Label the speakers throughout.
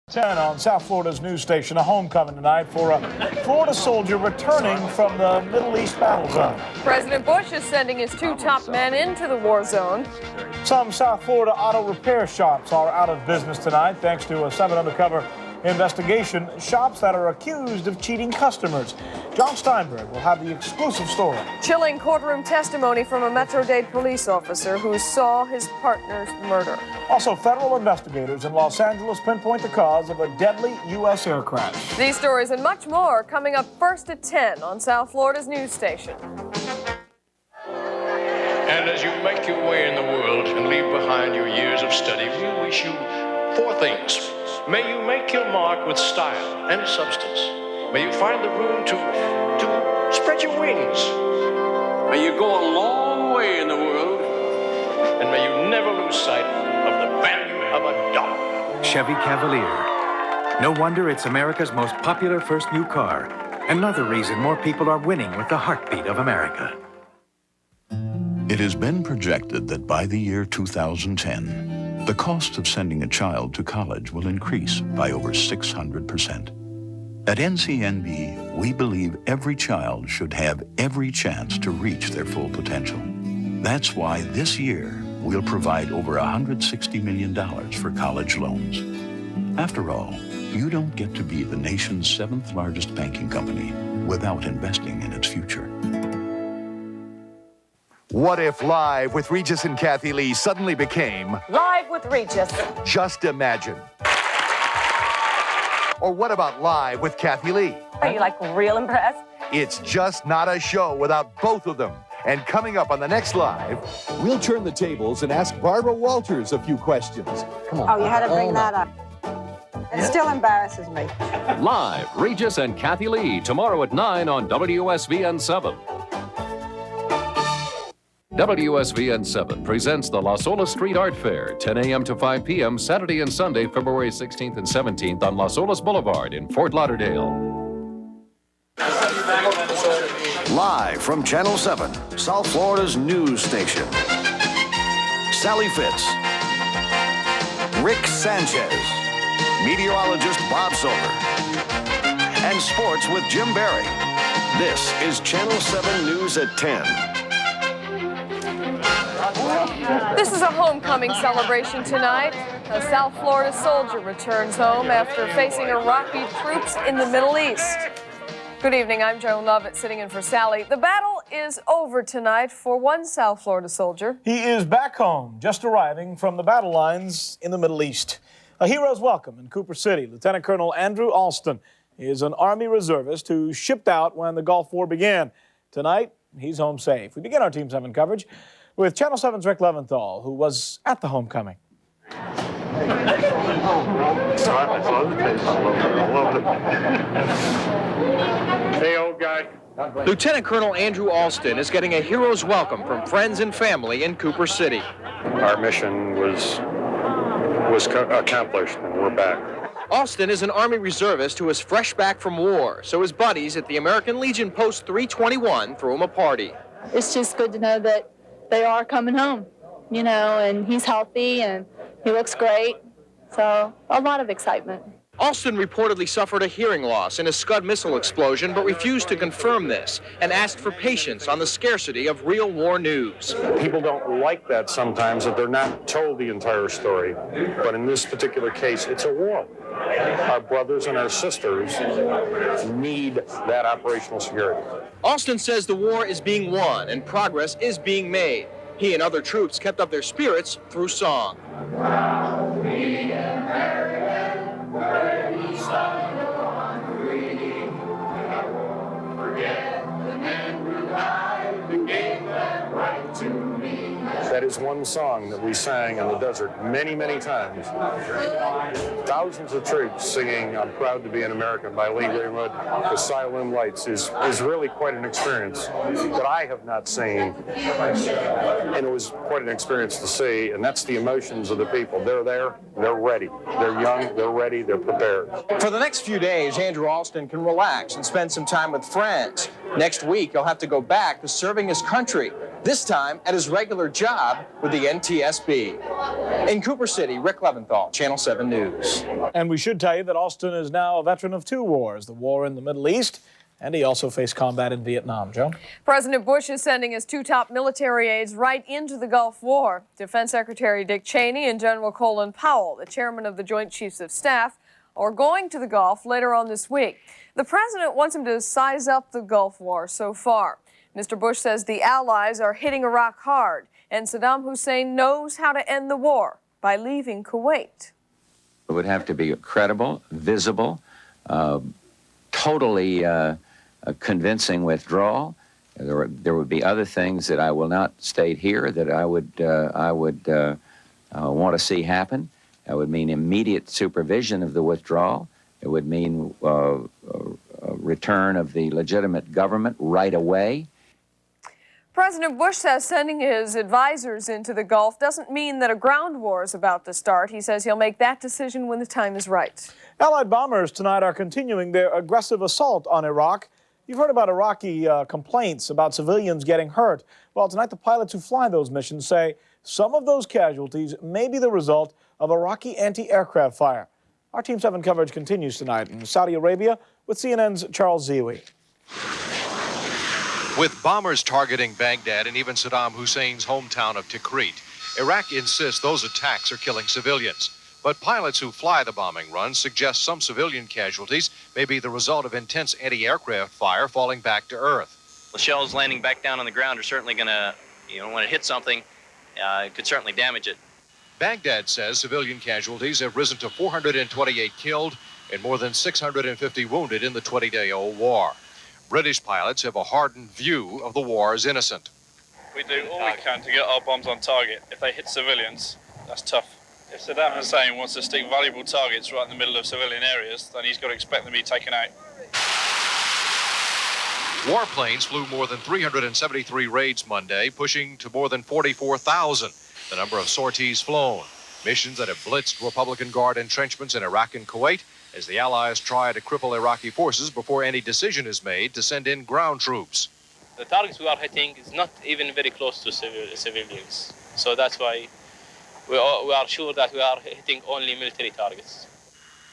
Speaker 1: 10 on South Florida's news station, a homecoming tonight for a Florida soldier returning from the Middle East battle zone.
Speaker 2: President Bush is sending his two top men into the war zone.
Speaker 1: Some South Florida auto repair shops are out of business tonight thanks to a 7 undercover investigation. Shops that are accused of cheating customers. John Steinberg will have the exclusive story.
Speaker 2: Chilling courtroom testimony from a Metro-Dade police officer who saw his partner's murder.
Speaker 1: Also, federal investigators in Los Angeles pinpoint the cause of a deadly U.S. air crash.
Speaker 2: These stories and much more coming up first at 10 on South Florida's news station.
Speaker 3: And as you make your way in the world and leave behind your years of study, we wish you 4 things. May you make your mark with style and substance. May you find the room to spread your wings. May you go a long way in the world. And may you never lose sight of the value of a dollar.
Speaker 4: Chevy Cavalier. No wonder it's America's most popular first new car. Another reason more people are winning with the heartbeat of America.
Speaker 5: It has been projected that by the year 2010, the cost of sending a child to college will increase by over 600%. At NCNB, we believe every child should have every chance to reach their full potential. That's why this year, we'll provide over $160 million for college loans. After all, you don't get to be the nation's 7th largest banking company without investing in its future.
Speaker 6: What if Live with Regis and Kathy Lee suddenly became
Speaker 2: Live with Regis.
Speaker 6: Just Imagine? Or what about Live with Kathy Lee?
Speaker 7: Are you real impressed?
Speaker 6: It's just not a show without both of them. And coming up on the next Live, we'll turn the tables and ask Barbara Walters a few questions. Come on.
Speaker 7: Oh, you had to bring that up. It still embarrasses me.
Speaker 8: Live, Regis and Kathy Lee, tomorrow at 9 on WSVN 7. WSVN 7 presents the Las Olas Street Art Fair, 10 a.m. to 5 p.m. Saturday and Sunday, February 16th and 17th on Las Olas Boulevard in Fort Lauderdale.
Speaker 9: Live from Channel 7, South Florida's news station. Sally Fitz, Rick Sanchez, meteorologist Bob Silver, and sports with Jim Barry. This is Channel 7 News at 10.
Speaker 2: This is a homecoming celebration tonight. A South Florida soldier returns home after facing Iraqi troops in the Middle East. Good evening, I'm Joan Lovett, sitting in for Sally. The battle is over tonight for one South Florida soldier.
Speaker 1: He is back home, just arriving from the battle lines in the Middle East. A hero's welcome in Cooper City. Lieutenant Colonel Andrew Alston is an Army reservist who shipped out when the Gulf War began. Tonight, he's home safe. We begin our Team 7 coverage with Channel 7's Rick Leventhal, who was at the homecoming.
Speaker 3: Hey, old guy.
Speaker 10: Lieutenant Colonel Andrew Alston is getting a hero's welcome from friends and family in Cooper City.
Speaker 3: Our mission was accomplished, and we're back.
Speaker 10: Alston is an Army reservist who is fresh back from war, so his buddies at the American Legion Post 321 threw him a party.
Speaker 11: It's just good to know that they are coming home, and he's healthy and he looks great. So a lot of excitement.
Speaker 10: Alston reportedly suffered a hearing loss in a Scud missile explosion, but refused to confirm this and asked for patience on the scarcity of real war news.
Speaker 3: People don't like that sometimes, that they're not told the entire story. But in this particular case, it's a war. Our brothers and our sisters need that operational security.
Speaker 10: Alston says the war is being won and progress is being made. He and other troops kept up their spirits through song.
Speaker 3: That is one song that we sang in the desert many, many times. Thousands of troops singing "I'm Proud to Be an American" by Lee Greenwood with Silent Lights is really quite an experience that I have not seen. And it was quite an experience to see, and that's the emotions of the people. They're there, they're ready. They're young, they're ready, they're prepared.
Speaker 10: For the next few days, Andrew Alston can relax and spend some time with friends. Next week, he'll have to go back to serving his country. this time at his regular job with the NTSB. In Cooper City, Rick Leventhal, Channel 7 News.
Speaker 1: And we should tell you that Alston is now a veteran of 2 wars, the war in the Middle East, and he also faced combat in Vietnam. Joe?
Speaker 2: President Bush is sending his 2 top military aides right into the Gulf War. Defense Secretary Dick Cheney and General Colin Powell, the chairman of the Joint Chiefs of Staff, are going to the Gulf later on this week. The president wants him to size up the Gulf War so far. Mr. Bush says the Allies are hitting Iraq hard, and Saddam Hussein knows how to end the war by leaving Kuwait.
Speaker 12: It would have to be credible, visible, totally convincing withdrawal. There would be other things that I will not state here that I would want to see happen. That would mean immediate supervision of the withdrawal. It would mean return of the legitimate government right away.
Speaker 2: President Bush says sending his advisors into the Gulf doesn't mean that a ground war is about to start. He says he'll make that decision when the time is right.
Speaker 1: Allied bombers tonight are continuing their aggressive assault on Iraq. You've heard about Iraqi complaints about civilians getting hurt. Well, tonight the pilots who fly those missions say some of those casualties may be the result of Iraqi anti-aircraft fire. Our Team 7 coverage continues tonight in Saudi Arabia with CNN's Charles Zewi.
Speaker 13: With bombers targeting Baghdad and even Saddam Hussein's hometown of Tikrit, Iraq insists those attacks are killing civilians. But pilots who fly the bombing runs suggest some civilian casualties may be the result of intense anti-aircraft fire falling back to Earth.
Speaker 14: The shells landing back down on the ground are certainly going to, when it hits something, it could certainly damage it.
Speaker 13: Baghdad says civilian casualties have risen to 428 killed and more than 650 wounded in the 20-day-old war. British pilots have a hardened view of the war as innocent.
Speaker 15: We do all we can to get our bombs on target. If they hit civilians, that's tough. If Saddam Hussein wants to stick valuable targets right in the middle of civilian areas, then he's got to expect them to be taken out.
Speaker 13: Warplanes flew more than 373 raids Monday, pushing to more than 44,000, the number of sorties flown. Missions that have blitzed Republican Guard entrenchments in Iraq and Kuwait as the Allies try to cripple Iraqi forces before any decision is made to send in ground troops.
Speaker 15: The targets we are hitting is not even very close to civilians. So that's why we are sure that we are hitting only military targets.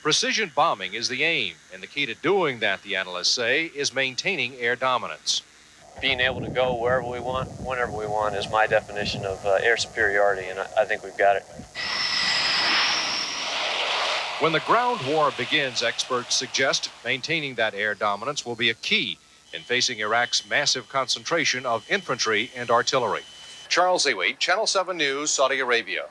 Speaker 13: Precision bombing is the aim, and the key to doing that, the analysts say, is maintaining air dominance.
Speaker 16: Being able to go wherever we want, whenever we want, is my definition of air superiority, and I think we've got it.
Speaker 13: When the ground war begins, experts suggest maintaining that air dominance will be a key in facing Iraq's massive concentration of infantry and artillery. Charles Zewi, Channel 7 News, Saudi Arabia.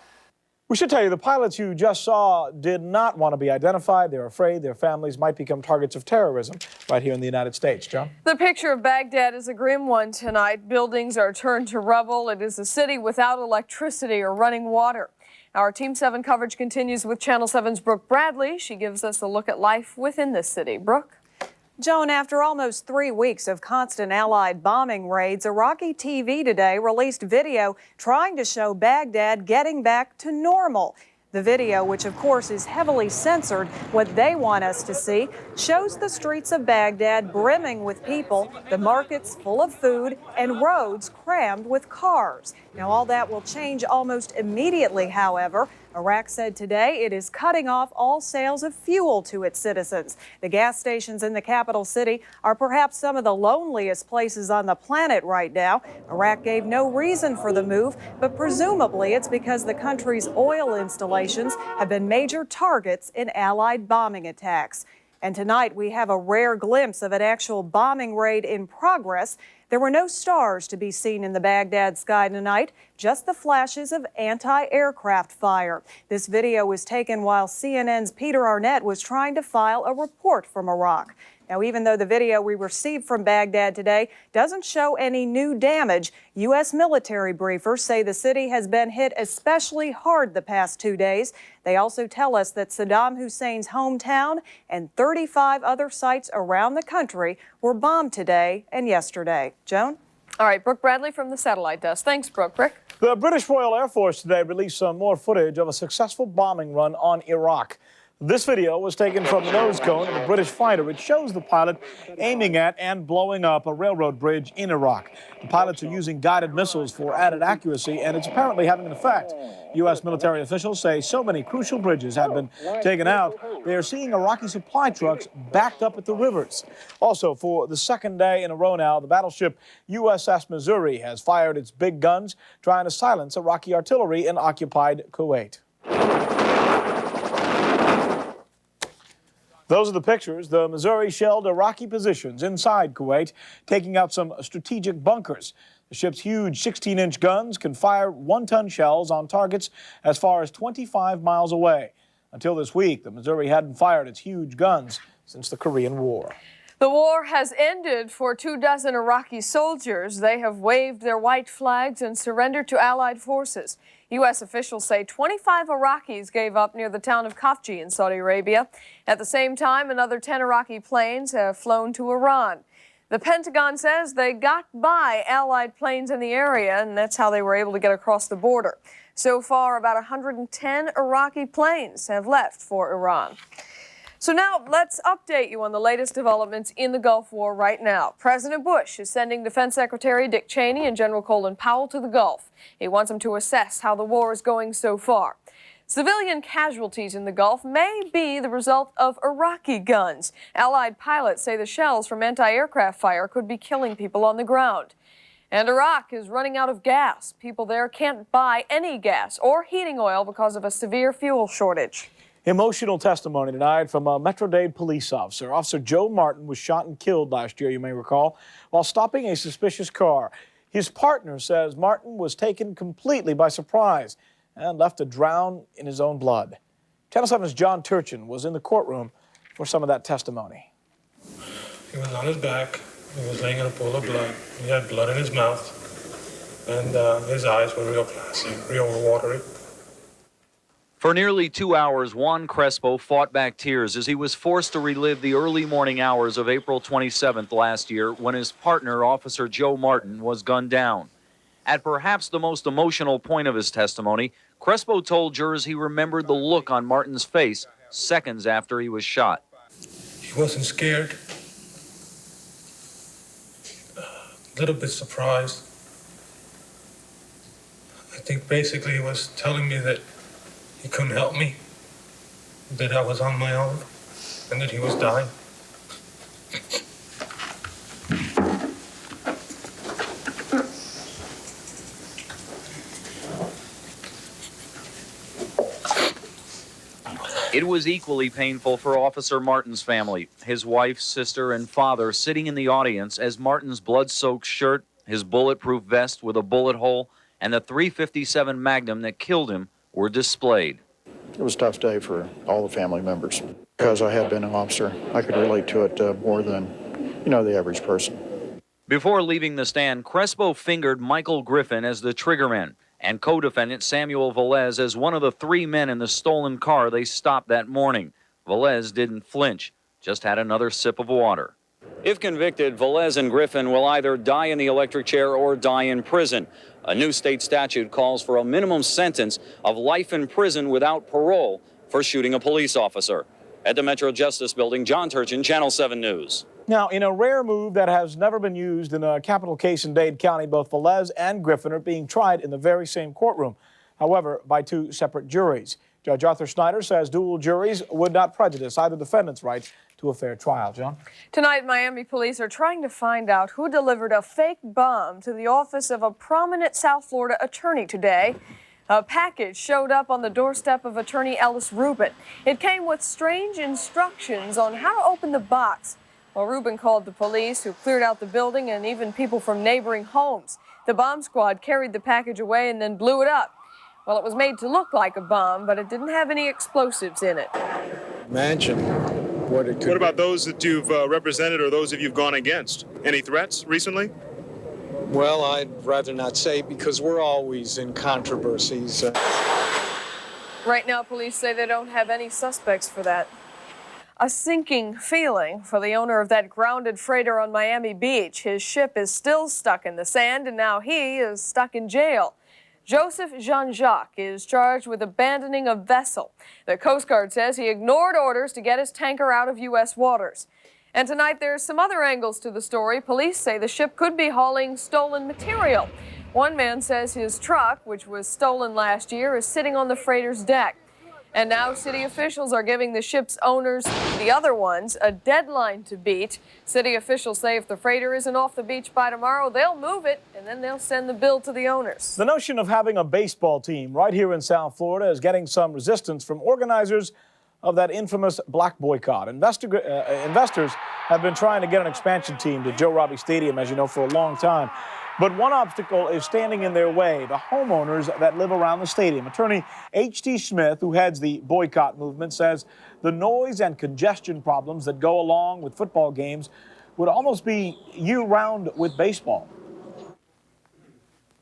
Speaker 1: We should tell you the pilots you just saw did not want to be identified. They're afraid their families might become targets of terrorism right here in the United States. John?
Speaker 2: The picture of Baghdad is a grim one tonight. Buildings are turned to rubble. It is a city without electricity or running water. Our Team 7 coverage continues with Channel 7's Brooke Bradley. She gives us a look at life within this city. Brooke?
Speaker 17: Joan, after almost 3 weeks of constant Allied bombing raids, Iraqi TV today released video trying to show Baghdad getting back to normal. The video, which of course is heavily censored, what they want us to see, shows the streets of Baghdad brimming with people, the markets full of food, and roads crammed with cars. Now, all that will change almost immediately, however. Iraq said today it is cutting off all sales of fuel to its citizens. The gas stations in the capital city are perhaps some of the loneliest places on the planet right now. Iraq gave no reason for the move, but presumably it's because the country's oil installations have been major targets in Allied bombing attacks. And tonight we have a rare glimpse of an actual bombing raid in progress. There were no stars to be seen in the Baghdad sky tonight, just the flashes of anti-aircraft fire. This video was taken while CNN's Peter Arnett was trying to file a report from Iraq. Now, even though the video we received from Baghdad today doesn't show any new damage, U.S. military briefers say the city has been hit especially hard the past 2 days. They also tell us that Saddam Hussein's hometown and 35 other sites around the country were bombed today and yesterday. Joan?
Speaker 2: All right, Brooke Bradley from the satellite desk. Thanks, Brooke. Rick?
Speaker 1: The British Royal Air Force today released some more footage of a successful bombing run on Iraq. This video was taken from the nose cone of a British fighter. It shows the pilot aiming at and blowing up a railroad bridge in Iraq. The pilots are using guided missiles for added accuracy, and it's apparently having an effect. U.S. military officials say so many crucial bridges have been taken out, they are seeing Iraqi supply trucks backed up at the rivers. Also, for the second day in a row now, the battleship USS Missouri has fired its big guns, trying to silence Iraqi artillery in occupied Kuwait. Those are the pictures. The Missouri shelled Iraqi positions inside Kuwait, taking out some strategic bunkers. The ship's huge 16-inch guns can fire one-ton shells on targets as far as 25 miles away. Until this week, the Missouri hadn't fired its huge guns since the Korean War.
Speaker 2: The war has ended for 24 Iraqi soldiers. They have waved their white flags and surrendered to Allied forces. U.S. officials say 25 Iraqis gave up near the town of Khafji in Saudi Arabia. At the same time, another 10 Iraqi planes have flown to Iran. The Pentagon says they got by Allied planes in the area, and that's how they were able to get across the border. So far, about 110 Iraqi planes have left for Iran. So now let's update you on the latest developments in the Gulf War right now. President Bush is sending Defense Secretary Dick Cheney and General Colin Powell to the Gulf. He wants them to assess how the war is going so far. Civilian casualties in the Gulf may be the result of Iraqi guns. Allied pilots say the shells from anti-aircraft fire could be killing people on the ground. And Iraq is running out of gas. People there can't buy any gas or heating oil because of a severe fuel shortage.
Speaker 1: Emotional testimony tonight from a Metro-Dade police officer. Officer Joe Martin was shot and killed last year, you may recall, while stopping a suspicious car. His partner says Martin was taken completely by surprise and left to drown in his own blood. Channel 7's John Turchin was in the courtroom for some of that testimony.
Speaker 18: He was on his back. He was laying in a pool of blood. He had blood in his mouth, and his eyes were real glassy, real watery.
Speaker 19: For nearly 2 hours, Juan Crespo fought back tears as he was forced to relive the early morning hours of April 27th last year when his partner, Officer Joe Martin, was gunned down. At perhaps the most emotional point of his testimony, Crespo told jurors he remembered the look on Martin's face seconds after he was shot.
Speaker 18: He wasn't scared, a little bit surprised. I think basically he was telling me that he couldn't help me, that I was on my own, and that he was dying.
Speaker 19: It was equally painful for Officer Martin's family, his wife, sister, and father sitting in the audience as Martin's blood-soaked shirt, his bulletproof vest with a bullet hole, and the .357 Magnum that killed him were displayed.
Speaker 20: It was a tough day for all the family members. Because I had been an officer, I could relate to it more than, the average person.
Speaker 19: Before leaving the stand, Crespo fingered Michael Griffin as the triggerman and co-defendant Samuel Velez as one of the 3 men in the stolen car they stopped that morning. Velez didn't flinch, just had another sip of water. If convicted, Velez and Griffin will either die in the electric chair or die in prison. A new state statute calls for a minimum sentence of life in prison without parole for shooting a police officer. At the Metro Justice Building, John Turchin, Channel 7 News.
Speaker 1: Now, in a rare move that has never been used in a capital case in Dade County, both Velez and Griffin are being tried in the very same courtroom, however, by 2 separate juries. Judge Arthur Snyder says dual juries would not prejudice either defendant's right to a fair trial. John?
Speaker 2: Tonight, Miami police are trying to find out who delivered a fake bomb to the office of a prominent South Florida attorney today. A package showed up on the doorstep of attorney Ellis Rubin. It came with strange instructions on how to open the box. Well, Rubin called the police, who cleared out the building, and even people from neighboring homes. The bomb squad carried the package away and then blew it up. Well, it was made to look like a bomb, but it didn't have any explosives in it.
Speaker 21: Imagine what it could
Speaker 22: What about those that you've represented or those that you've gone against? Any threats recently?
Speaker 21: Well, I'd rather not say because we're always in controversies.
Speaker 2: Right now, police say they don't have any suspects for that. A sinking feeling for the owner of that grounded freighter on Miami Beach. His ship is still stuck in the sand, and now he is stuck in jail. Joseph Jean-Jacques is charged with abandoning a vessel. The Coast Guard says he ignored orders to get his tanker out of U.S. waters. And tonight there's some other angles to the story. Police say the ship could be hauling stolen material. One man says his truck, which was stolen last year, is sitting on the freighter's deck. And now city officials are giving the ship's owners, the other ones, a deadline to beat. City officials say if the freighter isn't off the beach by tomorrow, they'll move it, and then they'll send the bill to the owners.
Speaker 1: The notion of having a baseball team right here in South Florida is getting some resistance from organizers of that infamous black boycott. Investors have been trying to get an expansion team to Joe Robbie Stadium, as you know, for a long time. But one obstacle is standing in their way, the homeowners that live around the stadium. Attorney H.T. Smith, who heads the boycott movement, says the noise and congestion problems that go along with football games would almost be year-round with baseball.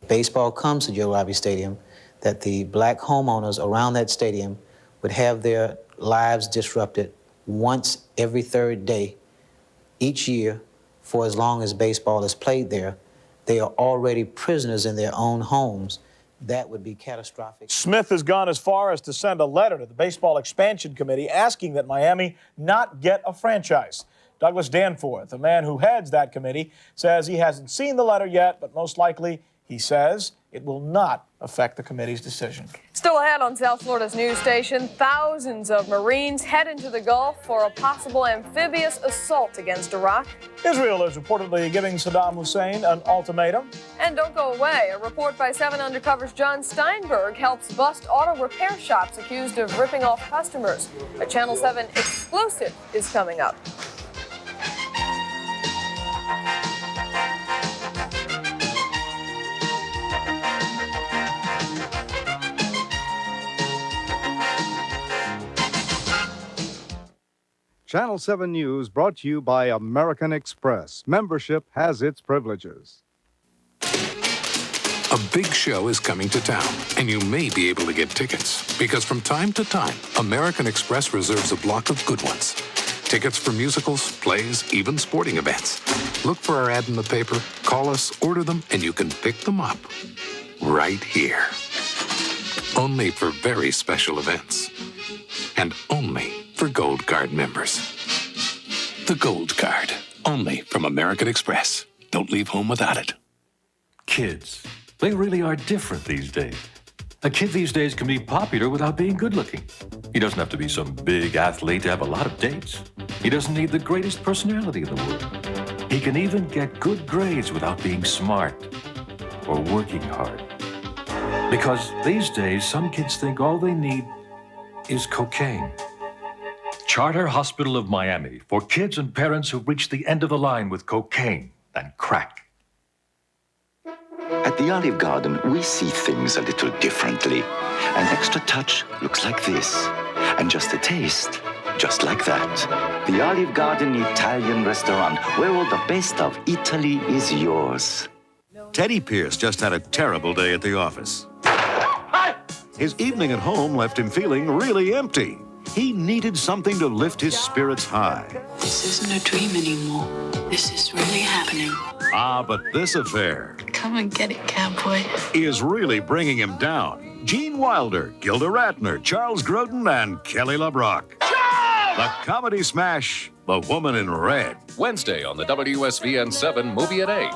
Speaker 4: Baseball comes to Joe Robbie Stadium, that the black homeowners around that stadium would have their lives disrupted once every third day each year for as long as baseball is played there. They are already prisoners in their own homes. That would be catastrophic.
Speaker 1: Smith has gone as far as to send a letter to the Baseball Expansion Committee asking that Miami not get a franchise. Douglas Danforth, a man who heads that committee, says he hasn't seen the letter yet, but most likely, he says, it will not affect the committee's decision.
Speaker 2: Still ahead on South Florida's news station, thousands of Marines head into the Gulf for a possible amphibious assault against Iraq.
Speaker 1: Israel is reportedly giving Saddam Hussein an ultimatum.
Speaker 2: And don't go away. A report by 7 Undercover's John Steinberg helps bust auto repair shops accused of ripping off customers. A Channel 7 exclusive is coming up.
Speaker 5: Channel 7 News brought to you by American Express. Membership has its privileges.
Speaker 23: A big show is coming to town, and you may be able to get tickets, because from time to time, American Express reserves a block of good ones. Tickets for musicals, plays, even sporting events. Look for our ad in the paper, call us, order them, and you can pick them up right here. Only for very special events. And only for Gold Card members. The Gold Card, only from American Express. Don't leave home without it.
Speaker 24: Kids, they really are different these days. A kid these days can be popular without being good looking. He doesn't have to be some big athlete to have a lot of dates. He doesn't need the greatest personality in the world. He can even get good grades without being smart or working hard. Because these days, some kids think all they need is cocaine. Charter Hospital of Miami, for kids and parents who've reached the end of the line with cocaine and crack.
Speaker 25: At the Olive Garden, we see things a little differently. An extra touch looks like this, and just a taste, just like that. The Olive Garden Italian restaurant, where all the best of Italy is yours.
Speaker 26: Teddy Pierce just had a terrible day at the office. His evening at home left him feeling really empty. He needed something to lift his spirits high.
Speaker 27: This isn't a dream anymore. This is really happening.
Speaker 26: Ah, but this affair
Speaker 27: Come and get it, cowboy.
Speaker 26: is really bringing him down. Gene Wilder, Gilda Radner, Charles Grodin, and Kelly LeBrock. The comedy smash, The Woman in Red.
Speaker 8: Wednesday on the WSVN 7 movie at 8.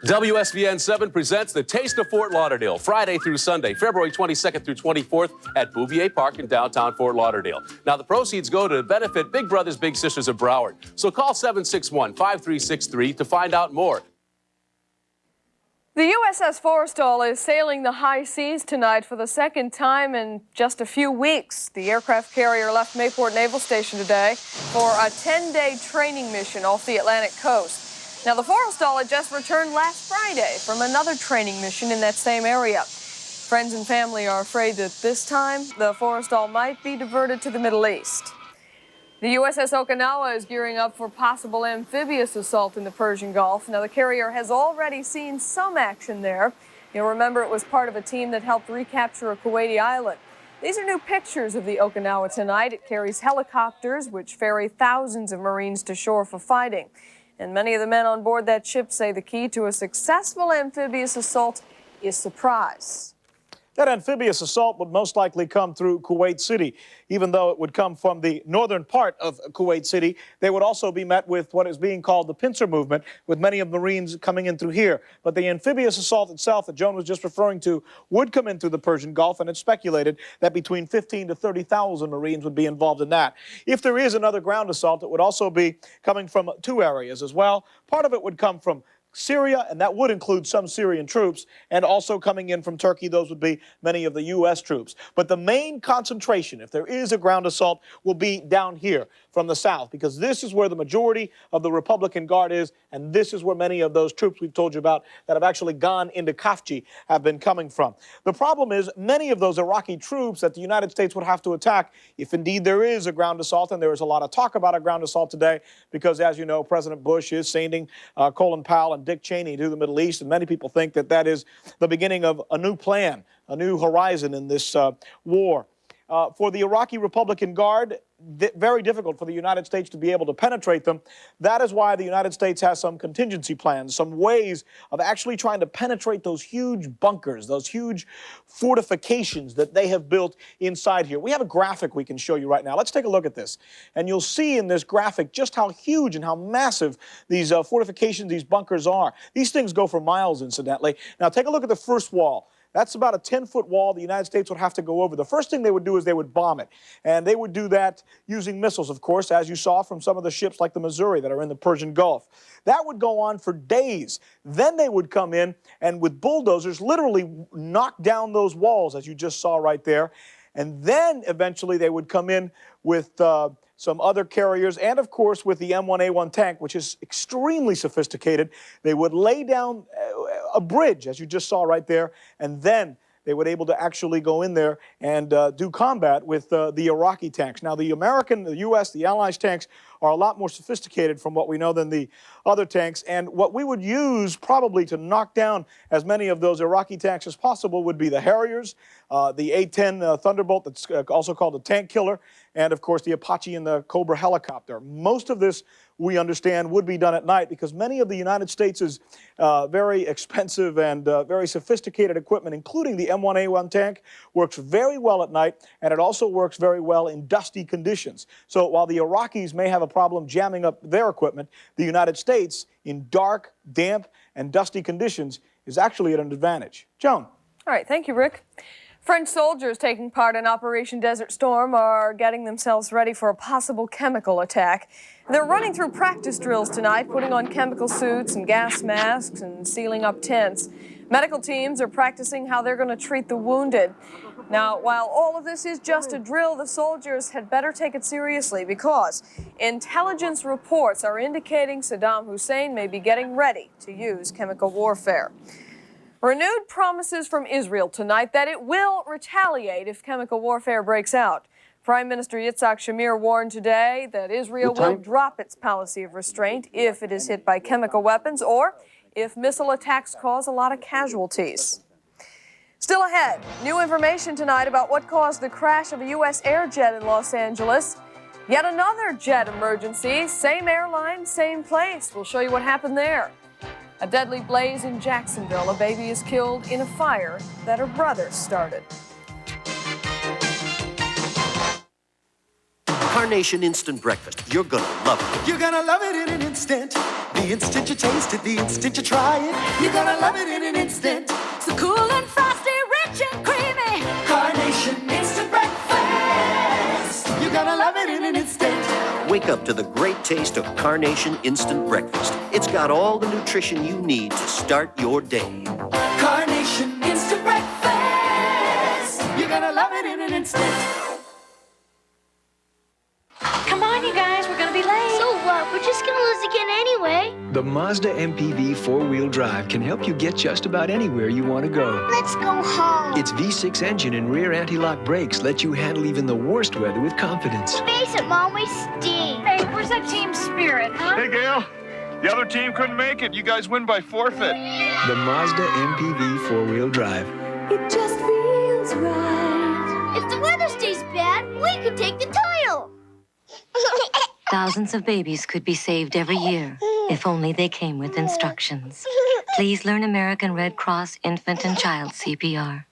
Speaker 28: WSVN 7 presents The Taste of Fort Lauderdale, Friday through Sunday, February 22nd through 24th at Bouvier Park in downtown Fort Lauderdale. Now, the proceeds go to benefit Big Brothers Big Sisters of Broward. So call 761-5363 to find out more.
Speaker 2: The USS Forrestal is sailing the high seas tonight for the second time in just a few weeks. The aircraft carrier left Mayport Naval Station today for a 10-day training mission off the Atlantic coast. Now, the Forrestal had just returned last Friday from another training mission in that same area. Friends and family are afraid that this time the Forrestal might be diverted to the Middle East. The USS Okinawa is gearing up for possible amphibious assault in the Persian Gulf. Now, the carrier has already seen some action there. You'll remember it was part of a team that helped recapture a Kuwaiti island. These are new pictures of the Okinawa tonight. It carries helicopters, which ferry thousands of Marines to shore for fighting. And many of the men on board that ship say the key to a successful amphibious assault is surprise.
Speaker 1: That amphibious assault would most likely come through Kuwait City. Even though it would come from the northern part of Kuwait City, they would also be met with what is being called the pincer movement, with many of the Marines coming in through here. But the amphibious assault itself that Joan was just referring to would come in through the Persian Gulf, and it's speculated that between 15 to 30,000 Marines would be involved in that. If there is another ground assault, it would also be coming from two areas as well. Part of it would come from Syria, and that would include some Syrian troops, and also coming in from Turkey, those would be many of the U.S. troops. But the main concentration, if there is a ground assault, will be down here from the south, because this is where the majority of the Republican Guard is, and this is where many of those troops we've told you about that have actually gone into Kafji have been coming from. The problem is many of those Iraqi troops that the United States would have to attack, if indeed there is a ground assault, and there is a lot of talk about a ground assault today, because as you know, President Bush is sending Colin Powell and Dick Cheney to the Middle East, and many people think that that is the beginning of a new plan, a new horizon in this war. For the Iraqi Republican Guard, very difficult for the United States to be able to penetrate them. That is why the United States has some contingency plans, some ways of actually trying to penetrate those huge bunkers, those huge fortifications that they have built inside here. We have a graphic we can show you right now. Let's take a look at this. And you'll see in this graphic just how huge and how massive these fortifications, these bunkers are. These things go for miles, incidentally. Now take a look at the first wall. That's about a 10-foot wall the United States would have to go over. The first thing they would do is they would bomb it. And they would do that using missiles, of course, as you saw from some of the ships like the Missouri that are in the Persian Gulf. That would go on for days. Then they would come in and with bulldozers literally knock down those walls, as you just saw right there. And then eventually they would come in with some other carriers, and of course with the M1A1 tank, which is extremely sophisticated. They would lay down a bridge, as you just saw right there, and then they would able to actually go in there and do combat with the Iraqi tanks. Now, the American, the U.S., the Allies tanks are a lot more sophisticated from what we know than the other tanks, and what we would use probably to knock down as many of those Iraqi tanks as possible would be the Harriers, the A-10 Thunderbolt, that's also called the tank killer, and of course the Apache and the Cobra helicopter. Most of this, we understand, would be done at night because many of the United States' very expensive and very sophisticated equipment, including the M1A1 tank, works very well at night, and it also works very well in dusty conditions. So while the Iraqis may have a problem jamming up their equipment, the United States, in dark, damp, and dusty conditions, is actually at an advantage. Joan.
Speaker 2: All right, thank you, Rick. French soldiers taking part in Operation Desert Storm are getting themselves ready for a possible chemical attack. They're running through practice drills tonight, putting on chemical suits and gas masks and sealing up tents. Medical teams are practicing how they're going to treat the wounded. Now, while all of this is just a drill, the soldiers had better take it seriously because intelligence reports are indicating Saddam Hussein may be getting ready to use chemical warfare. Renewed promises from Israel tonight that it will retaliate if chemical warfare breaks out. Prime Minister Yitzhak Shamir warned today that Israel will drop its policy of restraint if it is hit by chemical weapons or if missile attacks cause a lot of casualties. Still ahead, new information tonight about what caused the crash of a U.S. air jet in Los Angeles. Yet another jet emergency, same airline, same place. We'll show you what happened there. A deadly blaze in Jacksonville. A baby is killed in a fire that her brother started.
Speaker 3: Carnation Instant Breakfast. You're gonna love it.
Speaker 6: You're gonna love it in an instant. The instant you taste it, the instant you try it. You're gonna love it in an instant.
Speaker 27: So cool and frosty, rich and creamy.
Speaker 6: Carnation Instant Breakfast. You're gonna love it in an instant.
Speaker 3: Wake up to the great taste of Carnation Instant Breakfast. It's got all the nutrition you need to start your day.
Speaker 6: Carnation Instant Breakfast. You're gonna love it in an instant.
Speaker 27: Come on, you guys, we're gonna be late.
Speaker 7: So what? We're just gonna lose again anyway.
Speaker 9: The Mazda MPV 4-wheel drive can help you get just about anywhere you want to go.
Speaker 7: Let's go home.
Speaker 9: Its V6 engine and rear anti-lock brakes let you handle even the worst weather with confidence.
Speaker 7: Face it, Mom, we stink.
Speaker 27: Hey, where's that team spirit, huh?
Speaker 22: Hey, Gail. The other team couldn't make it. You guys win by forfeit.
Speaker 9: The Mazda MPV 4-wheel drive.
Speaker 7: It just feels right. If the weather stays bad, we could take the title.
Speaker 27: Thousands of babies could be saved every year if only they came with instructions.
Speaker 10: Please learn American Red Cross infant and child CPR.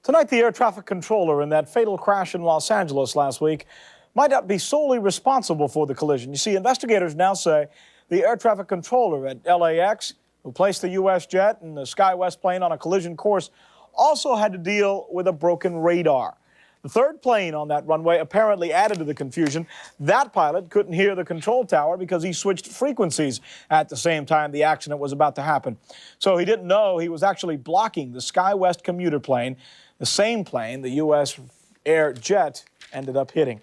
Speaker 1: Tonight, the air traffic controller in that fatal crash in Los Angeles last week might not be solely responsible for the collision. You see, investigators now say the air traffic controller at LAX, who placed the U.S. jet and the SkyWest plane on a collision course, also had to deal with a broken radar. The third plane on that runway apparently added to the confusion. That pilot couldn't hear the control tower because he switched frequencies at the same time the accident was about to happen. So he didn't know he was actually blocking the SkyWest commuter plane, the same plane the U.S. Air jet ended up hitting.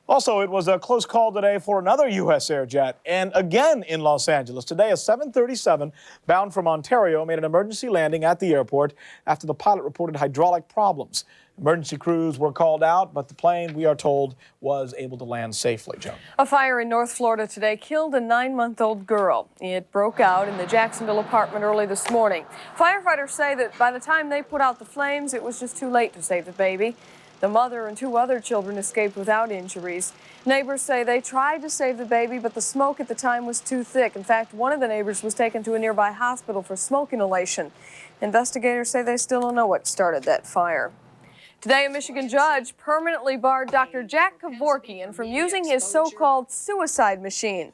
Speaker 1: Also, it was a close call today for another U.S. Air jet, and again in Los Angeles. Today, a 737 bound from Ontario made an emergency landing at the airport after the pilot reported hydraulic problems. Emergency crews were called out, but the plane, we are told, was able to land safely, Joan.
Speaker 2: A fire in North Florida today killed a 9-month-old girl. It broke out in the Jacksonville apartment early this morning. Firefighters say that by the time they put out the flames, it was just too late to save the baby. The mother and 2 other children escaped without injuries. Neighbors say they tried to save the baby, but the smoke at the time was too thick. In fact, one of the neighbors was taken to a nearby hospital for smoke inhalation. Investigators say they still don't know what started that fire. Today, a Michigan judge permanently barred Dr. Jack Kevorkian from using his so-called suicide machine.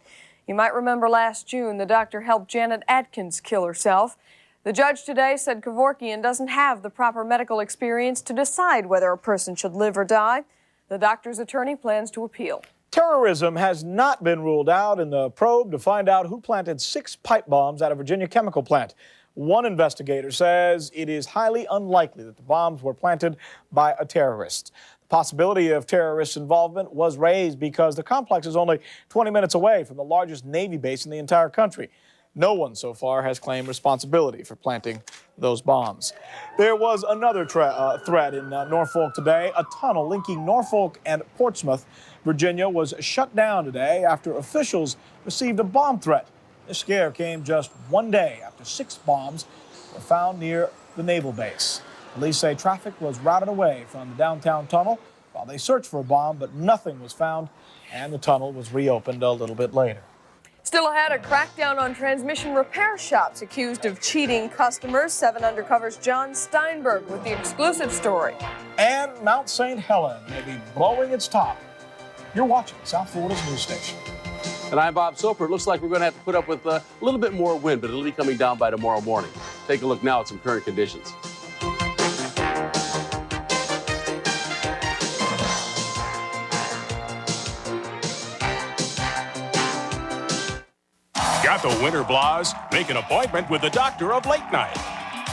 Speaker 2: You might remember last June, the doctor helped Janet Atkins kill herself. The judge today said Kevorkian doesn't have the proper medical experience to decide whether a person should live or die. The doctor's attorney plans to appeal.
Speaker 1: Terrorism has not been ruled out in the probe to find out who planted 6 pipe bombs at a Virginia chemical plant. One investigator says it is highly unlikely that the bombs were planted by a terrorist. The possibility of terrorist involvement was raised because the complex is only 20 minutes away from the largest Navy base in the entire country. No one so far has claimed responsibility for planting those bombs. There was another threat in Norfolk today. A tunnel linking Norfolk and Portsmouth, Virginia, was shut down today after officials received a bomb threat. This scare came just one day after 6 bombs were found near the naval base. Police say traffic was routed away from the downtown tunnel while they searched for a bomb, but nothing was found, and the tunnel was reopened a little bit later.
Speaker 2: Still ahead, a crackdown on transmission repair shops accused of cheating customers. 7 Undercover's John Steinberg with the exclusive story.
Speaker 1: And Mount St. Helens may be blowing its top. You're watching South Florida's news station.
Speaker 28: And I'm Bob Soper. It looks like we're going to have to put up with a little bit more wind, but it'll be coming down by tomorrow morning. Take a look now at some current conditions.
Speaker 22: Got the winter blahs? Make an appointment with the doctor of late night.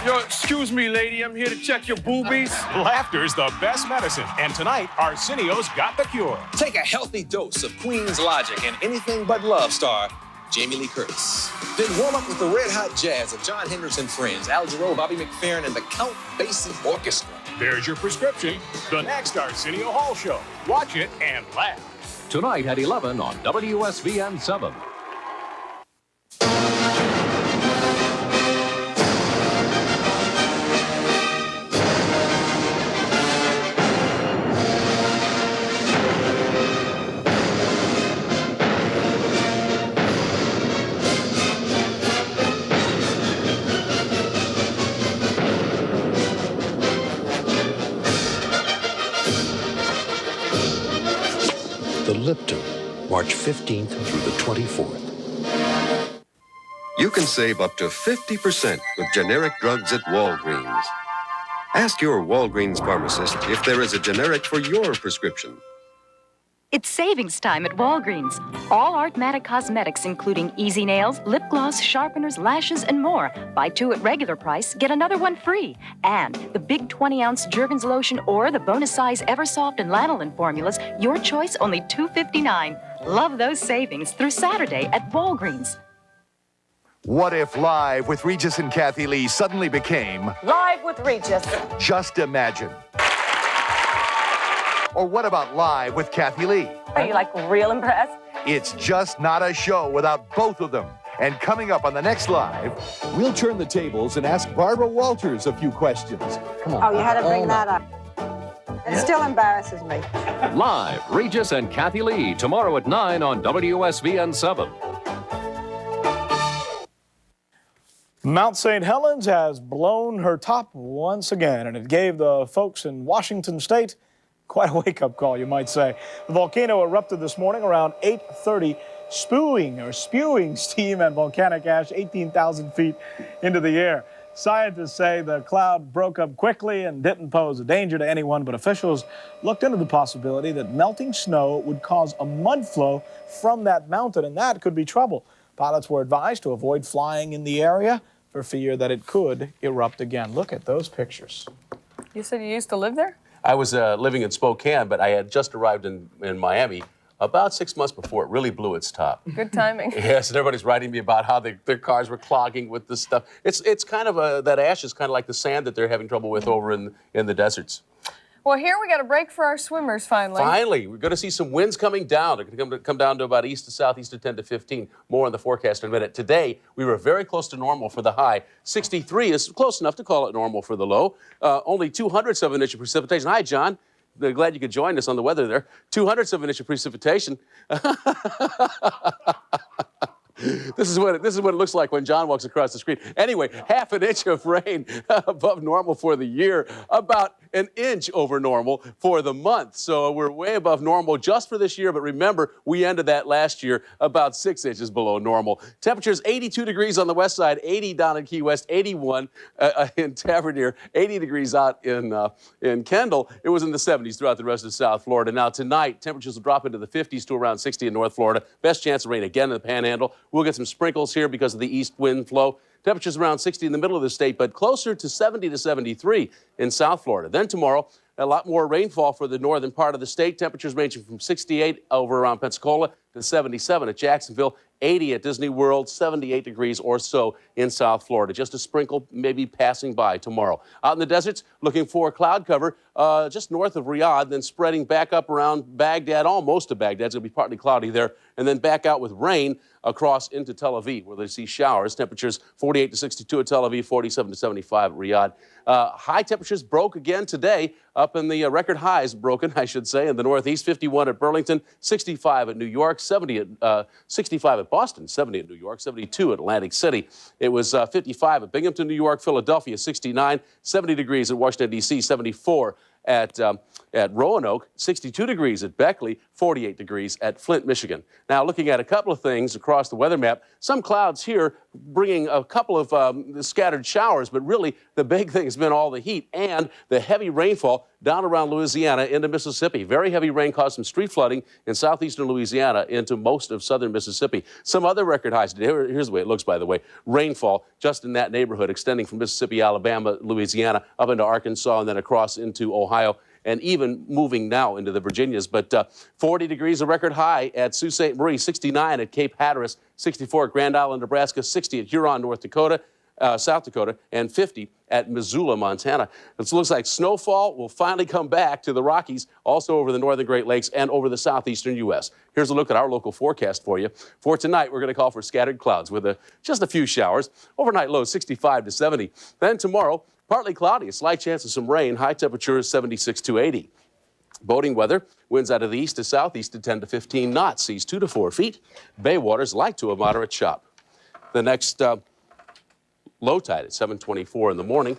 Speaker 11: Yo, excuse me, lady. I'm here to check your boobies.
Speaker 22: Laughter's the best medicine. And tonight, Arsenio's got the cure.
Speaker 12: Take a healthy dose of Queen's Logic and Anything But Love star Jamie Lee Curtis. Then warm up with the red hot jazz of John Hendricks and Friends, Al Jarreau, Bobby McFerrin, and the Count Basie Orchestra.
Speaker 22: There's your prescription. The next Arsenio Hall show. Watch it and laugh.
Speaker 8: Tonight at 11 on WSVN 7.
Speaker 13: The Lipton, March 15th through the 24th.
Speaker 3: You can save up to 50% with generic drugs at Walgreens. Ask your Walgreens pharmacist if there is a generic for your prescription.
Speaker 10: It's savings time at Walgreens. All Artmatic cosmetics, including Easy Nails, lip gloss, sharpeners, lashes, and more. Buy 2 at regular price, get another 1 free. And the big 20-ounce Jergens lotion or the bonus size Eversoft and Lanolin formulas, your choice, only $2.59. Love those savings through Saturday at Walgreens.
Speaker 14: What if Live with Regis and Kathy Lee suddenly became
Speaker 15: Live with Regis?
Speaker 14: Just Imagine? Or what about Live with Kathy Lee?
Speaker 15: Are you like real impressed?
Speaker 14: It's just not a show without both of them. And coming up on the next Live, we'll turn the tables and ask Barbara Walters a few questions.
Speaker 15: Come on. Oh, you had to bring that up. It still embarrasses me.
Speaker 8: Live, Regis and Kathy Lee, tomorrow at 9 on WSVN 7.
Speaker 1: Mount St. Helens has blown her top once again, and it gave the folks in Washington State quite a wake-up call, you might say. The volcano erupted this morning around 8:30, spewing steam and volcanic ash 18,000 feet into the air. Scientists say the cloud broke up quickly and didn't pose a danger to anyone, but officials looked into the possibility that melting snow would cause a mud flow from that mountain, and that could be trouble. Pilots were advised to avoid flying in the area for fear that it could erupt again. Look at those pictures.
Speaker 2: You said you used to live there?
Speaker 28: I was living in Spokane, but I had just arrived in Miami about 6 months before it really blew its top.
Speaker 2: Good timing.
Speaker 28: Yes, and everybody's writing me about how their cars were clogging with this stuff. It's kind of that ash is kind of like the sand that they're having trouble with over in the deserts.
Speaker 2: Well, here we got a break for our swimmers finally.
Speaker 28: Finally, we're going to see some winds coming down. They're going to come down to about east to southeast of 10 to 15. More on the forecast in a minute. Today, we were very close to normal for the high. 63 is close enough to call it normal for the low. Only 200ths of an inch of precipitation. Hi, John. Glad you could join us on the weather there. 200ths of an inch of precipitation. This is what it looks like when John walks across the screen. Anyway, half an inch of rain above normal for the year, about an inch over normal for the month. So we're way above normal just for this year. But remember, we ended that last year about 6 inches below normal. Temperatures 82 degrees on the west side, 80 down in Key West, 81 in Tavernier, 80 degrees out in Kendall. It was in the 70s throughout the rest of South Florida. Now tonight, temperatures will drop into the 50s to around 60 in North Florida. Best chance of rain again in the Panhandle. We'll get some sprinkles here because of the east wind flow. Temperatures around 60 in the middle of the state, but closer to 70 to 73 in South Florida. Then tomorrow, a lot more rainfall for the northern part of the state. Temperatures ranging from 68 over around Pensacola to 77 at Jacksonville, 80 at Disney World, 78 degrees or so in South Florida. Just a sprinkle maybe passing by tomorrow. Out in the deserts, looking for cloud cover just north of Riyadh, then spreading back up around Baghdad, almost to Baghdad. It's going to be partly cloudy there, and then back out with rain across into Tel Aviv, where they see showers. Temperatures 48 to 62 at Tel Aviv, 47 to 75 at Riyadh. High temperatures broke again today, up in the record highs broken, I should say, in the Northeast. 51 at Burlington, 65 at New York, 65 at Boston, 70 at New York, 72 at Atlantic City. It was 55 at Binghamton, New York, Philadelphia, 69, 70 degrees at Washington, D.C., 74 at Roanoke, 62 degrees at Beckley, 48 degrees at Flint, Michigan. Now, looking at a couple of things across the weather map, some clouds here bringing a couple of scattered showers, but really the big thing has been all the heat and the heavy rainfall down around Louisiana into Mississippi. Very heavy rain caused some street flooding in southeastern Louisiana into most of southern Mississippi. Some other record highs. Here's the way it looks, by the way. Rainfall just in that neighborhood, extending from Mississippi, Alabama, Louisiana, up into Arkansas, and then across into Ohio, and even moving now into the Virginias. But 40 degrees, a record high at Sault Ste. Marie, 69 at Cape Hatteras, 64 at Grand Island, Nebraska, 60 at Huron, North Dakota, South Dakota, and 50 at Missoula, Montana. It looks like snowfall will finally come back to the Rockies, also over the northern Great Lakes and over the southeastern U.S. Here's a look at our local forecast for you. For tonight, we're going to call for scattered clouds with just a few showers. Overnight low 65 to 70. Then tomorrow, partly cloudy, a slight chance of some rain. High temperature is 76 to 80. Boating weather, winds out of the east to southeast to 10 to 15 knots, seas 2 to 4 feet. Bay waters light to a moderate chop. The next low tide at 7:24 in the morning,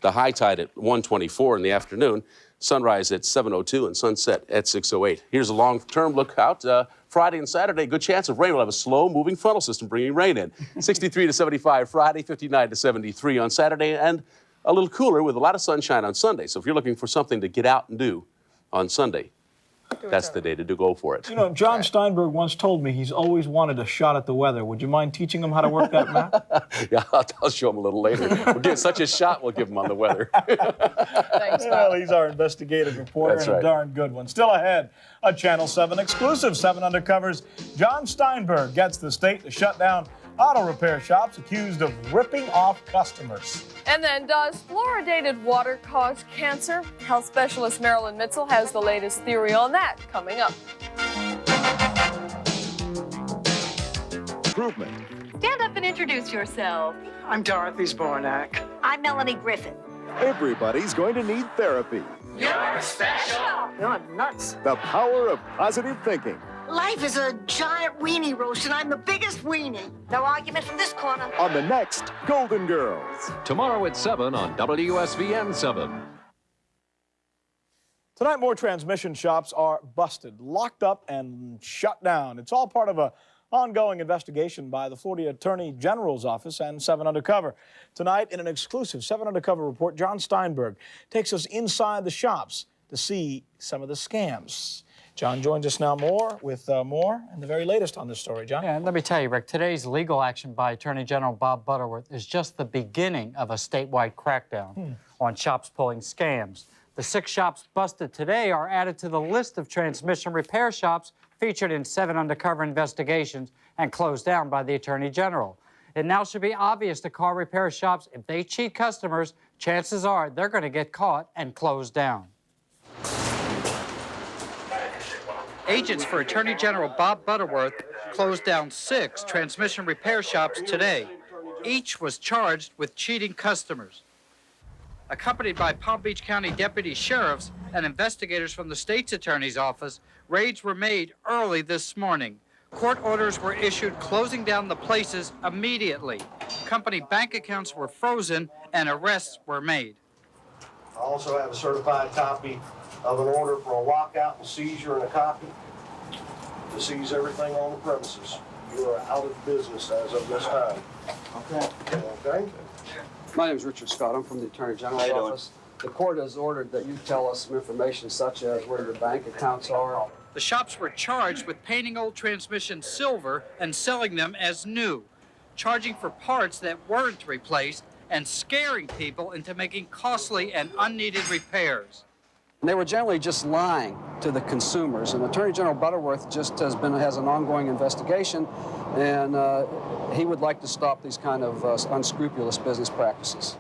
Speaker 28: the high tide at 1:24 in the afternoon, sunrise at 7:02 and sunset at 6:08. Here's a long-term look out. Friday and Saturday, good chance of rain. We'll have a slow-moving frontal system bringing rain in. 63 to 75 Friday, 59 to 73 on Saturday, and a little cooler with a lot of sunshine on Sunday. So if you're looking for something to get out and do on Sunday, that's the day to go for it.
Speaker 1: You know, John Steinberg once told me he's always wanted a shot at the weather. Would you mind teaching him how to work that map?
Speaker 28: Yeah, I'll show him a little later. We'll give such a shot, we'll give him on the weather.
Speaker 2: Thanks,
Speaker 1: well, he's our investigative reporter.
Speaker 28: That's
Speaker 1: and
Speaker 28: right.
Speaker 1: A darn good one. Still ahead, a Channel 7 exclusive. 7 Undercover's John Steinberg gets the state to shut down auto repair shops accused of ripping off customers.
Speaker 2: And then, does fluoridated water cause cancer? Health specialist Marilyn Mitzel has the latest theory on that coming up.
Speaker 14: Improvement.
Speaker 10: Stand up and introduce yourself.
Speaker 15: I'm Dorothy Zbornak.
Speaker 10: I'm Melanie Griffin.
Speaker 14: Everybody's going to need therapy.
Speaker 10: You're special.
Speaker 15: You're nuts.
Speaker 14: The power of positive thinking.
Speaker 4: Life is a giant weenie roast, and I'm the biggest weenie. No argument from this corner.
Speaker 14: On the next Golden Girls.
Speaker 8: Tomorrow at 7 on WSVN 7.
Speaker 1: Tonight, more transmission shops are busted, locked up, and shut down. It's all part of an ongoing investigation by the Florida Attorney General's Office and 7 Undercover. Tonight, in an exclusive 7 Undercover report, John Steinberg takes us inside the shops to see some of the scams. John joins us now with more and the very latest on this story. John?
Speaker 5: Yeah, and let me tell you, Rick, today's legal action by Attorney General Bob Butterworth is just the beginning of a statewide crackdown on shops pulling scams. The 6 shops busted today are added to the list of transmission repair shops featured in 7 Undercover investigations and closed down by the Attorney General. It now should be obvious to car repair shops, if they cheat customers, chances are they're going to get caught and closed down. Agents for Attorney General Bob Butterworth closed down 6 transmission repair shops today. Each was charged with cheating customers. Accompanied by Palm Beach County deputy sheriffs and investigators from the state's attorney's office, raids were made early this morning. Court orders were issued closing down the places immediately. Company bank accounts were frozen and arrests were made.
Speaker 16: I also have a certified copy of an order for a lockout and seizure and a copy to seize everything on the premises. You are out of business as of this time.
Speaker 17: Okay.
Speaker 16: Okay?
Speaker 17: My name is Richard Scott. I'm from the Attorney General's office. The court has ordered that you tell us some information such as where your bank accounts are.
Speaker 5: The shops were charged with painting old transmissions silver and selling them as new, charging for parts that weren't replaced, and scaring people into making costly and unneeded repairs.
Speaker 17: And they were generally just lying to the consumers. And Attorney General Butterworth just has an ongoing investigation, and he would like to stop these kind of unscrupulous business practices.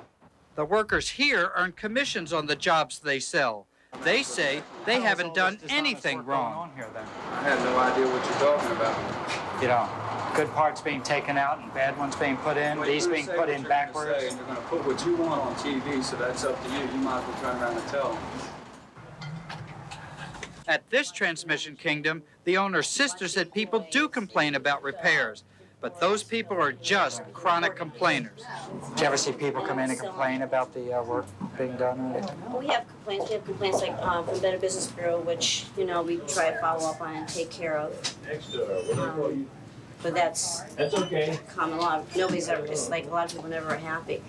Speaker 5: The workers here earn commissions on the jobs they sell. They say they haven't done anything wrong.
Speaker 17: I have no idea what you're talking about.
Speaker 5: You know, good parts being taken out and bad ones being put in, these being put in backwards.
Speaker 17: You're going to put what you want on TV, so that's up to you. You might as well turn around and tell them.
Speaker 5: At this transmission kingdom, the owner's sister said people do complain about repairs, but those people are just chronic complainers. Do you ever see people come in and complain about the work being done or anything?
Speaker 18: We have complaints. We have complaints like from Better Business Bureau, which, you know, we try to follow up on and take care of. But that's okay. Common law. Nobody's ever, it's like a lot of people never are happy.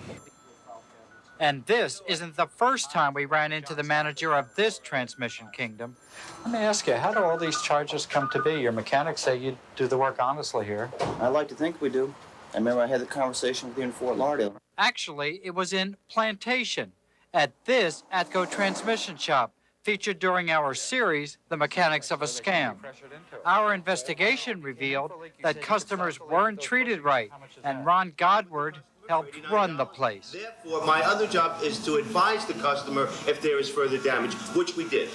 Speaker 5: And this isn't the first time we ran into the manager of this transmission kingdom. Let me ask you, how do all these charges come to be? Your mechanics say you do the work honestly here.
Speaker 19: I like to think we do. I remember I had the conversation with you in Fort Lauderdale.
Speaker 5: Actually, it was in Plantation, at this Atco transmission shop, featured during our series, The Mechanics of a Scam. Our investigation revealed that customers weren't treated right, and Ron Godward helped run the place.
Speaker 20: Therefore, my other job is to advise the customer if there is further damage, which we did.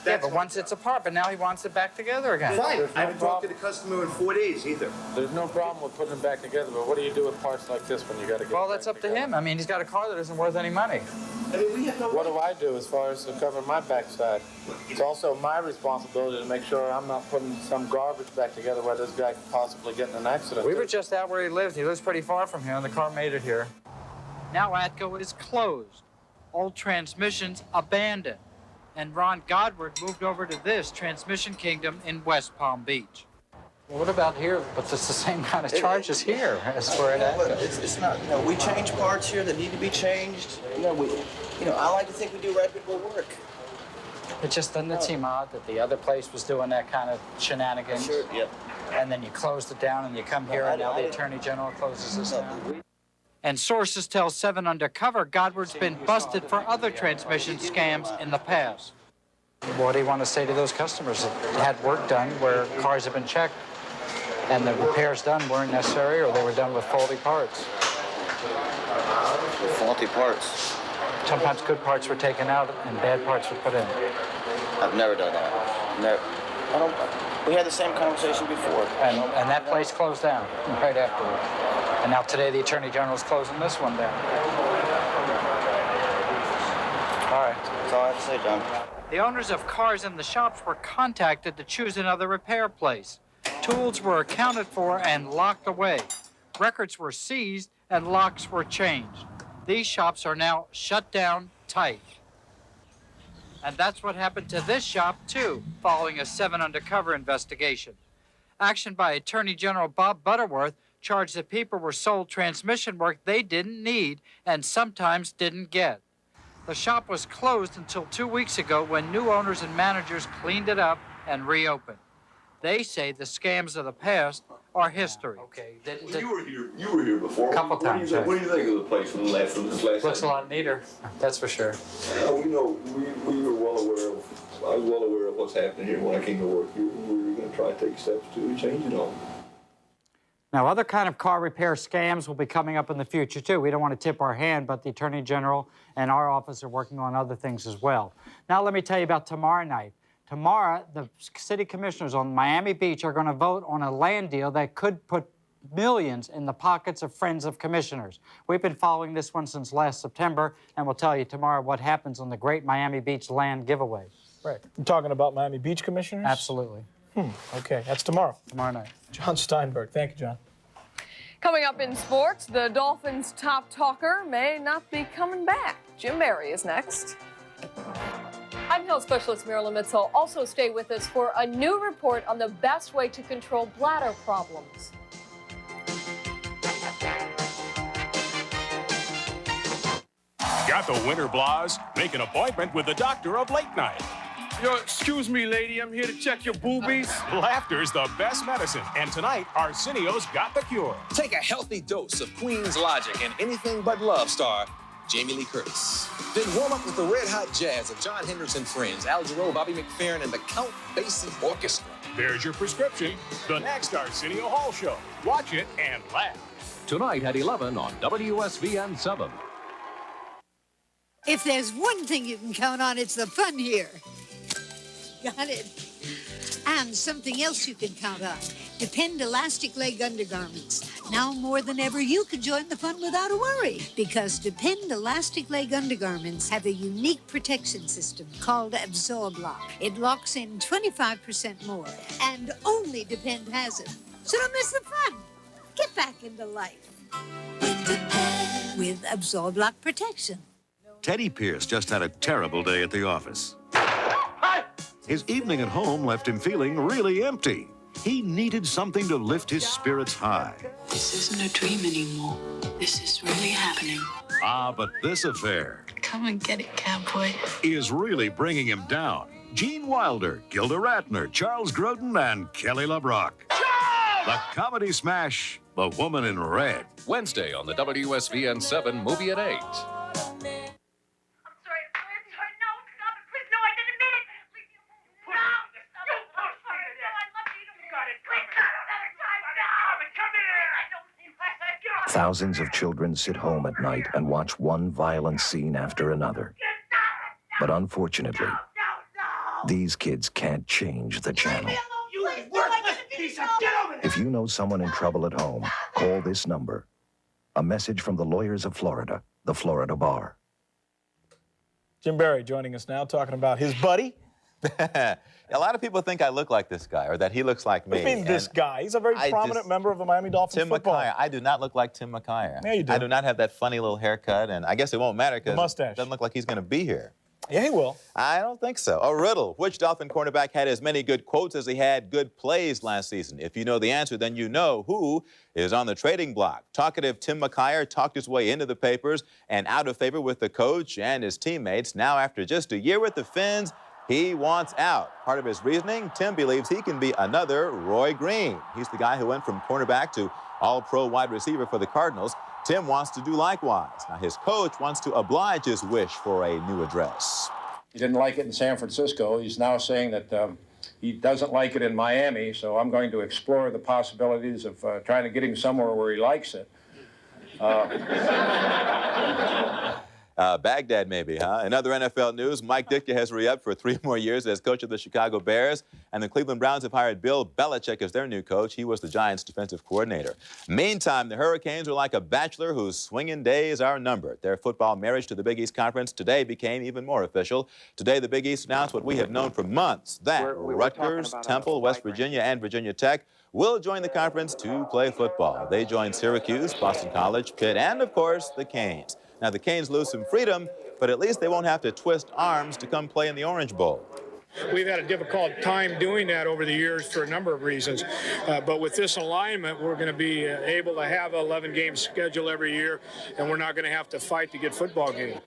Speaker 5: Yeah, but once it's apart, but now he wants it back together again.
Speaker 20: Fine. I haven't talked to the customer in 4 days either.
Speaker 21: There's no problem with putting them back together, but what do you do with parts like this when you got to get
Speaker 5: Well, that's up to him. I mean, he's got a car that isn't worth any money.
Speaker 20: I mean, we have no...
Speaker 21: What do I do as far as to cover my backside? It's also my responsibility to make sure I'm not putting some garbage back together where this guy could possibly get in an accident.
Speaker 5: We were just out where he lives. He lives pretty far from here, and the car made it here. Now Atco is closed. Old transmissions abandoned. And Ron Godward moved over to this transmission kingdom in West Palm Beach. Well, what about here? But it's the same kind of charges here as for Atco.
Speaker 19: It's not, you know, we change parts here that need to be changed. I like to think we do reputable work.
Speaker 5: It just doesn't seem odd that the other place was doing that kind of shenanigans.
Speaker 19: Sure, yep.
Speaker 5: And then you closed it down and you come here and now the Attorney General closes this down. And sources tell 7 Undercover Godward's been busted for other transmission scams in the past. What do you want to say to those customers that had work done where cars have been checked and the repairs done weren't necessary or they were done with faulty parts?
Speaker 19: Faulty parts?
Speaker 5: Sometimes good parts were taken out and bad parts were put in.
Speaker 19: I've never done that. Never. We had the same conversation before.
Speaker 5: And that place closed down right afterward. And now today the Attorney General is closing this one down. All right.
Speaker 19: That's all I have to say, John.
Speaker 5: The owners of cars in the shops were contacted to choose another repair place. Tools were accounted for and locked away. Records were seized and locks were changed. These shops are now shut down tight. And that's what happened to this shop, too, following a 7 undercover investigation. Action by Attorney General Bob Butterworth charged that people were sold transmission work they didn't need and sometimes didn't get. The shop was closed until 2 weeks ago when new owners and managers cleaned it up and reopened. They say the scams of the past are history.
Speaker 6: Okay. You were here before.
Speaker 5: A couple times.
Speaker 6: What do you think of the place from this last
Speaker 5: Looks a
Speaker 6: time?
Speaker 5: lot neater, that's for sure.
Speaker 6: We know we were well aware of. I was well aware of what's happening here when I came to work here. We were going to try to take steps to change it all.
Speaker 5: Now, other kind of car repair scams will be coming up in the future, too. We don't want to tip our hand, but the Attorney General and our office are working on other things as well. Now, let me tell you about tomorrow night. Tomorrow, the city commissioners on Miami Beach are going to vote on a land deal that could put millions in the pockets of friends of commissioners. We've been following this one since last September, and we'll tell you tomorrow what happens on the great Miami Beach land giveaway.
Speaker 1: Right. You're talking about Miami Beach commissioners?
Speaker 5: Absolutely.
Speaker 1: Okay, that's tomorrow.
Speaker 5: Tomorrow night.
Speaker 1: John Steinberg. Thank you, John.
Speaker 2: Coming up in sports, the Dolphins' top talker may not be coming back. Jim Barry is next. I'm health specialist Marilyn Mitzel. Also stay with us for a new report on the best way to control bladder problems.
Speaker 22: Got the winter blahs? Make an appointment with the doctor of late night.
Speaker 11: Yo, excuse me, lady. I'm here to check your boobies.
Speaker 22: Laughter's the best medicine, and tonight, Arsenio's got the cure.
Speaker 12: Take a healthy dose of Queen's Logic and anything but love star Jamie Lee Curtis. Then warm up with the red hot jazz of John Hendricks and Friends, Al Jarreau, Bobby McFerrin, and the Count Basie Orchestra.
Speaker 22: There's your prescription. The next Arsenio Hall show. Watch it and laugh.
Speaker 8: Tonight at 11 on WSVN 7.
Speaker 7: If there's one thing you can count on, it's the fun here. Got it. And something else you can count on. Depend Elastic Leg Undergarments. Now more than ever, you can join the fun without a worry. Because Depend Elastic Leg Undergarments have a unique protection system called Absorb Lock. It locks in 25% more. And only Depend has it. So don't miss the fun. Get back into life. With Depend. With Absorb Lock protection.
Speaker 9: Teddy Pierce just had a terrible day at the office. His evening at home left him feeling really empty. He needed something to lift his spirits high.
Speaker 23: This isn't a dream anymore. This is really happening.
Speaker 9: Ah, but this affair
Speaker 23: Come and get it, cowboy.
Speaker 9: is really bringing him down. Gene Wilder, Gilda Radner, Charles Grodin, and Kelly LeBrock. The comedy smash, The Woman in Red.
Speaker 8: Wednesday on the WSVN 7 movie at 8.
Speaker 24: Thousands of children sit home at night and watch one violent scene after another. But unfortunately, these kids can't change the channel.
Speaker 20: You worthless piece of gentleman!
Speaker 24: If you know someone in trouble at home, call this number. A message from the lawyers of Florida, the Florida Bar.
Speaker 1: Jim Barry joining us now, talking about his buddy.
Speaker 25: A lot of people think I look like this guy, or that he looks like me.
Speaker 1: What do you mean this guy? He's a very prominent member of the Miami Dolphins
Speaker 25: Tim
Speaker 1: football.
Speaker 25: McKyer. I do not look like Tim McKyer.
Speaker 1: Yeah, you do.
Speaker 25: I do not have that funny little haircut, and I guess it won't matter because it doesn't look like he's going to be here.
Speaker 1: Yeah, he will.
Speaker 25: I don't think so. A riddle. Which Dolphin cornerback had as many good quotes as he had good plays last season? If you know the answer, then you know who is on the trading block. Talkative Tim McKyer talked his way into the papers and out of favor with the coach and his teammates. Now, after just a year with the Fins, he wants out. Part of his reasoning, Tim believes he can be another Roy Green. He's the guy who went from cornerback to all-pro wide receiver for the Cardinals. Tim wants to do likewise. Now, his coach wants to oblige his wish for a new address.
Speaker 26: He didn't like it in San Francisco. He's now saying that he doesn't like it in Miami, so I'm going to explore the possibilities of trying to get him somewhere where he likes it.
Speaker 25: Baghdad, maybe, huh? In other NFL news, Mike Ditka has re-upped for 3 more years as coach of the Chicago Bears, and the Cleveland Browns have hired Bill Belichick as their new coach. He was the Giants' defensive coordinator. Meantime, the Hurricanes are like a bachelor whose swinging days are numbered. Their football marriage to the Big East Conference today became even more official. Today, the Big East announced what we have known for months, that Rutgers, Temple, West Virginia, and Virginia Tech will join the conference to play football. They join Syracuse, Boston College, Pitt, and, of course, the Canes. Now, the Canes lose some freedom, but at least they won't have to twist arms to come play in the Orange Bowl.
Speaker 3: We've had a difficult time doing that over the years for a number of reasons. But with this alignment, we're going to be able to have an 11-game schedule every year, and we're not going to have to fight to get football games.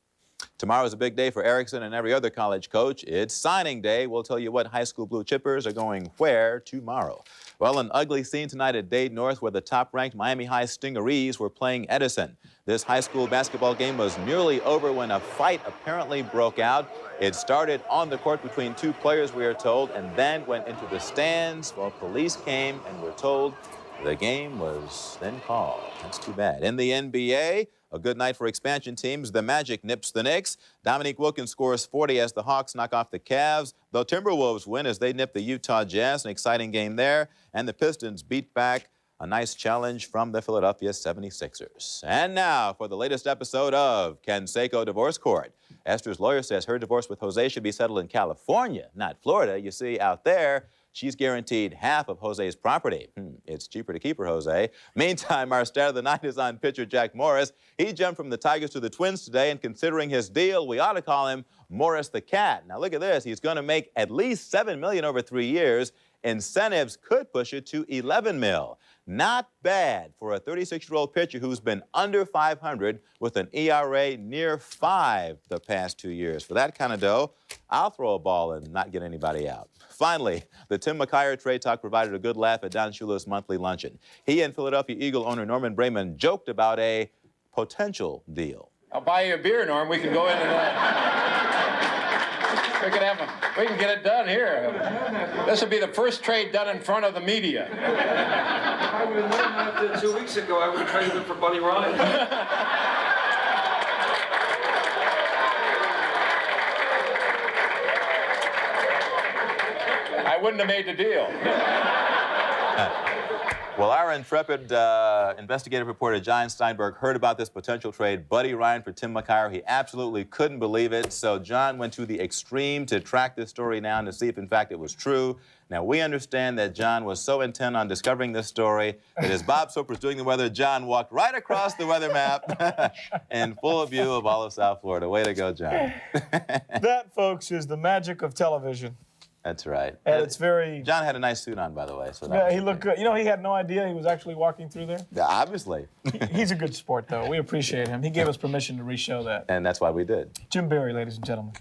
Speaker 25: Tomorrow is a big day for Erickson and every other college coach. It's signing day. We'll tell you what high school blue chippers are going where tomorrow. Well, an ugly scene tonight at Dade North where the top-ranked Miami High Stingarees were playing Edison. This high school basketball game was nearly over when a fight apparently broke out. It started on the court between 2 players, we are told, and then went into the stands. Well, police came and were told the game was then called. That's too bad. In the NBA, a good night for expansion teams. The Magic nips the Knicks. Dominique Wilkins scores 40 as the Hawks knock off the Cavs. The Timberwolves win as they nip the Utah Jazz. An exciting game there. And the Pistons beat back a nice challenge from the Philadelphia 76ers. And now for the latest episode of Canseco Divorce Court. Esther's lawyer says her divorce with Jose should be settled in California, not Florida. You see, out there, she's guaranteed half of Jose's property. It's cheaper to keep her, Jose. Meantime, our star of the night is on pitcher Jack Morris. He jumped from the Tigers to the Twins today, and considering his deal, we ought to call him Morris the Cat. Now, look at this. He's going to make at least $7 million over 3 years. Incentives could push it to $11 million. Not bad for a 36-year-old pitcher who's been under 500 with an ERA near 5 the past 2 years. For that kind of dough, I'll throw a ball and not get anybody out. Finally, the Tim McKyer trade talk provided a good laugh at Don Shula's monthly luncheon. He and Philadelphia Eagle owner Norman Brayman joked about a potential deal.
Speaker 26: I'll buy you a beer, Norm. We can go in and we can get it done here. This will be the first trade done in front of the media.
Speaker 4: If I would have known that 2 weeks ago, I would have traded it for Buddy Ryan.
Speaker 26: I wouldn't have made the deal.
Speaker 25: Well, our intrepid investigative reporter John Steinberg heard about this potential trade, Buddy Ryan for Tim McKyer. He absolutely couldn't believe it. So John went to the extreme to track this story down to see if, in fact, it was true. Now, we understand that John was so intent on discovering this story that as Bob Soper was doing the weather, John walked right across the weather map in full view of all of South Florida. Way to go, John.
Speaker 1: That, folks, is the magic of television.
Speaker 25: That's right.
Speaker 1: And it's very...
Speaker 25: John had a nice suit on, by the way. So
Speaker 1: yeah, he looked good. You know, he had no idea he was actually walking through there.
Speaker 25: Yeah, obviously.
Speaker 1: He's a good sport, though. We appreciate him. He gave us permission to re-show that.
Speaker 25: And that's why we did.
Speaker 1: Jim Berry, ladies and gentlemen.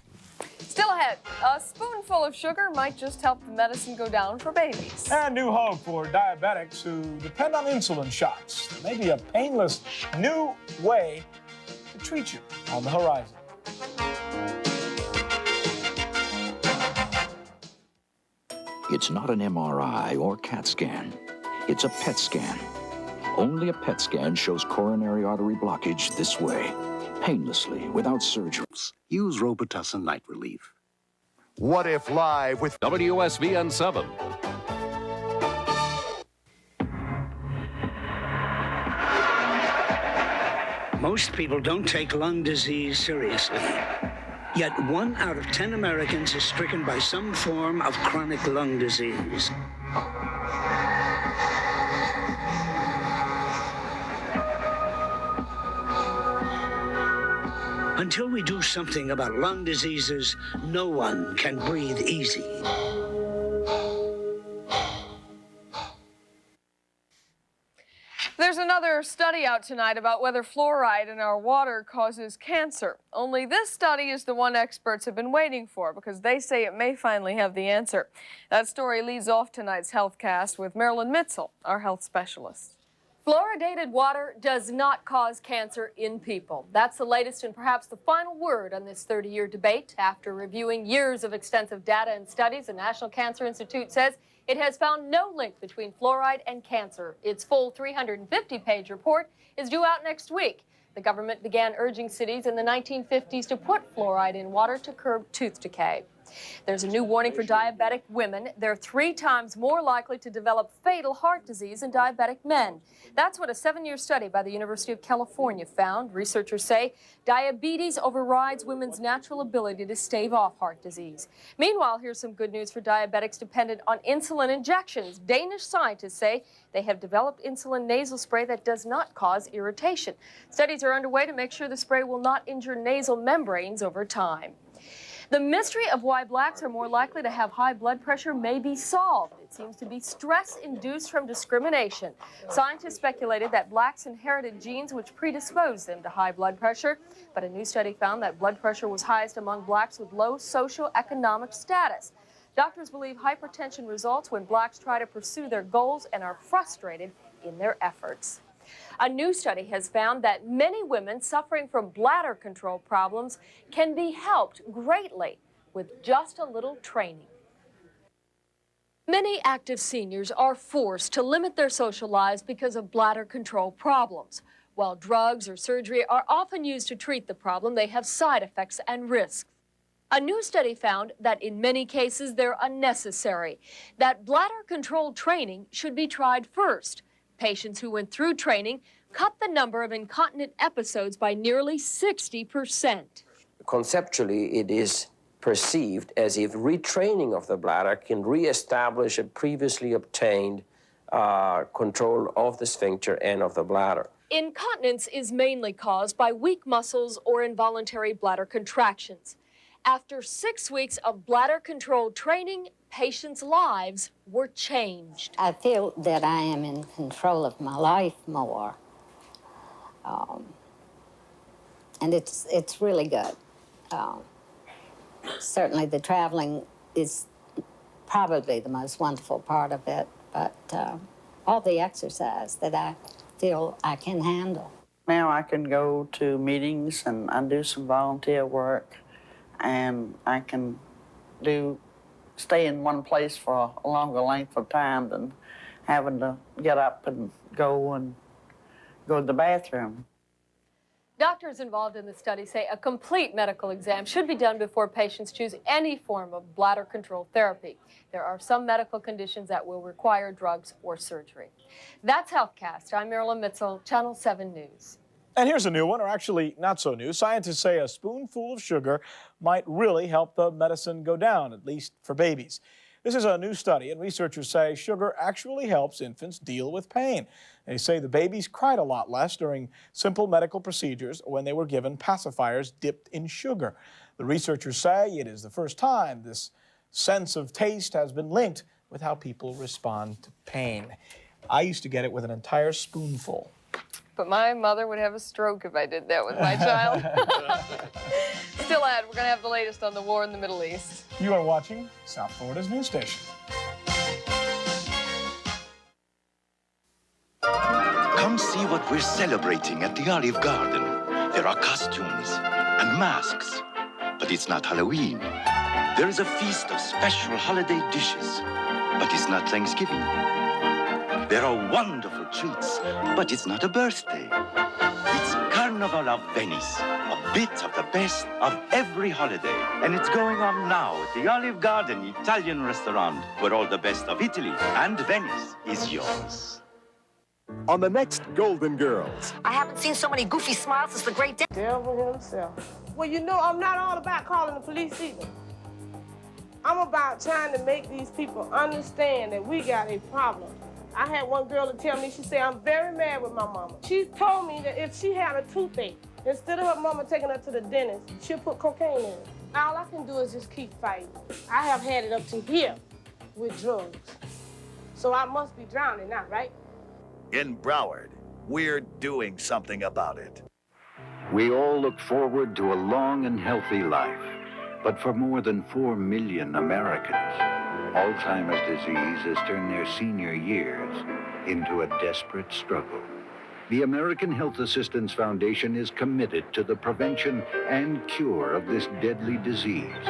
Speaker 2: Still ahead, a spoonful of sugar might just help the medicine go down for babies.
Speaker 1: And new hope for diabetics who depend on insulin shots. There may be a painless new way to treat you on the horizon.
Speaker 10: It's not an MRI or CAT scan. It's a PET scan. Only a PET scan shows coronary artery blockage this way, painlessly, without surgery.
Speaker 13: Use Robitussin Night Relief.
Speaker 8: What If Live with WSVN 7.
Speaker 14: Most people don't take lung disease seriously. Yet 1 out of 10 Americans is stricken by some form of chronic lung disease. Until we do something about lung diseases, no one can breathe easy.
Speaker 2: There's another study out tonight about whether fluoride in our water causes cancer. Only this study is the one experts have been waiting for because they say it may finally have the answer. That story leads off tonight's HealthCast with Marilyn Mitzel, our health specialist.
Speaker 15: Fluoridated water does not cause cancer in people. That's the latest and perhaps the final word on this 30-year debate. After reviewing years of extensive data and studies, the National Cancer Institute says it has found no link between fluoride and cancer. Its full 350-page report is due out next week. The government began urging cities in the 1950s to put fluoride in water to curb tooth decay. There's a new warning for diabetic women. They're 3 times more likely to develop fatal heart disease than diabetic men. That's what a 7-year study by the University of California found. Researchers say diabetes overrides women's natural ability to stave off heart disease. Meanwhile, here's some good news for diabetics dependent on insulin injections. Danish scientists say they have developed insulin nasal spray that does not cause irritation. Studies are underway to make sure the spray will not injure nasal membranes over time. The mystery of why blacks are more likely to have high blood pressure may be solved. It seems to be stress induced from discrimination. Scientists speculated that blacks inherited genes which predispose them to high blood pressure, but a new study found that blood pressure was highest among blacks with low socioeconomic status. Doctors believe hypertension results when blacks try to pursue their goals and are frustrated in their efforts. A new study has found that many women suffering from bladder control problems can be helped greatly with just a little training. Many active seniors are forced to limit their social lives because of bladder control problems. While drugs or surgery are often used to treat the problem, they have side effects and risks. A new study found that in many cases they're unnecessary, that bladder control training should be tried first. Patients who went through training cut the number of incontinent episodes by nearly 60%.
Speaker 6: Conceptually, it is perceived as if retraining of the bladder can reestablish a previously obtained control of the sphincter and of the bladder.
Speaker 15: Incontinence is mainly caused by weak muscles or involuntary bladder contractions. After 6 weeks of bladder control training, patients' lives were changed.
Speaker 16: I feel that I am in control of my life more. And it's really good. Certainly the traveling is probably the most wonderful part of it, but all the exercise that I feel I can handle.
Speaker 17: Now I can go to meetings and I do some volunteer work, and I can stay in one place for a longer length of time than having to get up and go to the bathroom.
Speaker 15: Doctors involved in the study say a complete medical exam should be done before patients choose any form of bladder control therapy. There are some medical conditions that will require drugs or surgery. That's HealthCast. I'm Marilyn Mitchell, Channel 7 News.
Speaker 1: And here's a new one, or actually not so new. Scientists say a spoonful of sugar might really help the medicine go down, at least for babies. This is a new study, and researchers say sugar actually helps infants deal with pain. They say the babies cried a lot less during simple medical procedures when they were given pacifiers dipped in sugar. The researchers say it is the first time this sense of taste has been linked with how people respond to pain. I used to get it with an entire spoonful.
Speaker 2: But my mother would have a stroke if I did that with my child. Still ahead, we're going to have the latest on the war in the Middle East.
Speaker 1: You are watching South Florida's news station.
Speaker 18: Come see what we're celebrating at the Olive Garden. There are costumes and masks, but it's not Halloween. There is a feast of special holiday dishes, but it's not Thanksgiving. There are wonderful treats, but it's not a birthday. It's Carnival of Venice, a bit of the best of every holiday. And it's going on now at the Olive Garden Italian restaurant, where all the best of Italy and Venice is yours.
Speaker 19: On the next Golden Girls.
Speaker 21: I haven't seen so many goofy smiles since the great day.
Speaker 27: Devil himself. Well, you know, I'm not all about calling the police either. I'm about trying to make these people understand that we got a problem. I had one girl to tell me, she said, I'm very mad with my mama. She told me that if she had a toothache, instead of her mama taking her to the dentist, she'll put cocaine in it. All I can do is just keep fighting. I have had it up to here with drugs. So I must be drowning now, right?
Speaker 19: In Broward, we're doing something about it.
Speaker 10: We all look forward to a long and healthy life. But for more than 4 million Americans, Alzheimer's disease has turned their senior years into a desperate struggle. The American Health Assistance Foundation is committed to the prevention and cure of this deadly disease.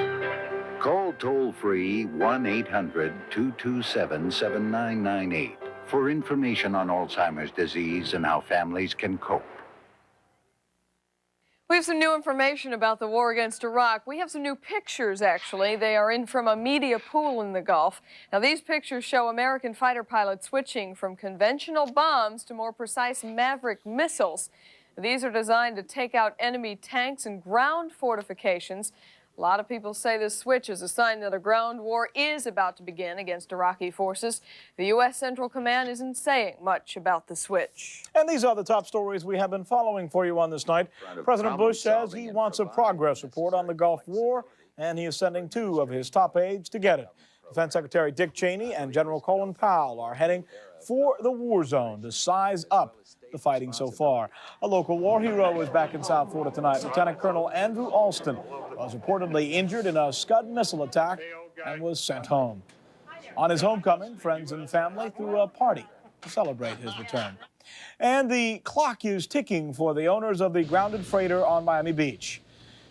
Speaker 10: Call toll-free 1-800-227-7998 for information on Alzheimer's disease and how families can cope.
Speaker 2: We have some new information about the war against Iraq. We have some new pictures, actually. They are in from a media pool in the Gulf. Now, these pictures show American fighter pilots switching from conventional bombs to more precise Maverick missiles. These are designed to take out enemy tanks and ground fortifications. A lot of people say this switch is a sign that a ground war is about to begin against Iraqi forces. The U.S. Central Command isn't saying much about the switch.
Speaker 1: And these are the top stories we have been following for you on this night. President Bush says he wants a progress report on the Gulf War, and he is sending 2 of his top aides to get it. Defense Secretary Dick Cheney and General Colin Powell are heading for the war zone to size up the fighting so far. A local war hero is back in South Florida tonight. Lieutenant Colonel Andrew Alston was reportedly injured in a Scud missile attack and was sent home. On his homecoming, friends and family threw a party to celebrate his return. And the clock is ticking for the owners of the grounded freighter on Miami Beach.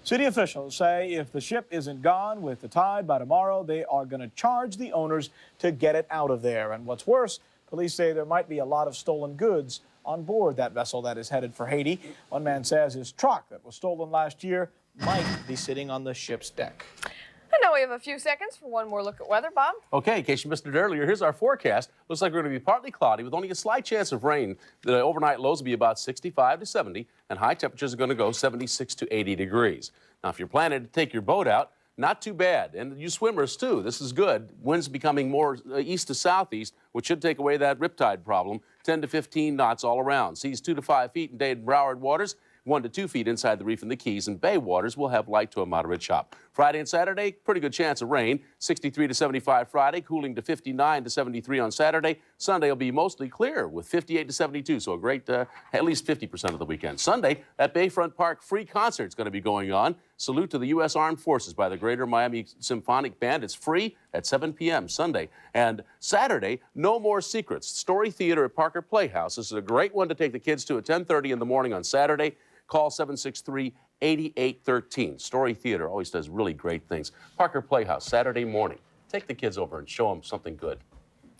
Speaker 1: City officials say if the ship isn't gone with the tide by tomorrow, they are going to charge the owners to get it out of there. And what's worse, police say there might be a lot of stolen goods on board that vessel that is headed for Haiti. One man says his truck that was stolen last year might be sitting on the ship's deck.
Speaker 2: And now we have a few seconds for one more look at weather. Bob?
Speaker 5: Okay, in case you missed it earlier, here's our forecast. Looks like we're going to be partly cloudy with only a slight chance of rain. The overnight lows will be about 65 to 70, and high temperatures are going to go 76 to 80 degrees. Now, if you're planning to take your boat out, not too bad. And you swimmers, too. This is good. Winds becoming more east to southeast, which should take away that riptide problem. 10 to 15 knots all around. Seas 2 to 5 feet in Dade and Broward waters. 1 to 2 feet inside the reef in the Keys, and Bay waters will have light to a moderate chop. Friday and Saturday, pretty good chance of rain. 63 to 75 Friday, cooling to 59 to 73 on Saturday. Sunday will be mostly clear with 58 to 72, so a great, at least 50% of the weekend. Sunday, at Bayfront Park, free concert is going to be going on. Salute to the U.S. Armed Forces by the Greater Miami Symphonic Band. It's free at 7 p.m. Sunday. And Saturday, No More Secrets. Story Theater at Parker Playhouse. This is a great one to take the kids to at 10:30 in the morning on Saturday. Call 763-8813. Story Theater always does really great things. Parker Playhouse, Saturday morning. Take the kids over and show them something good.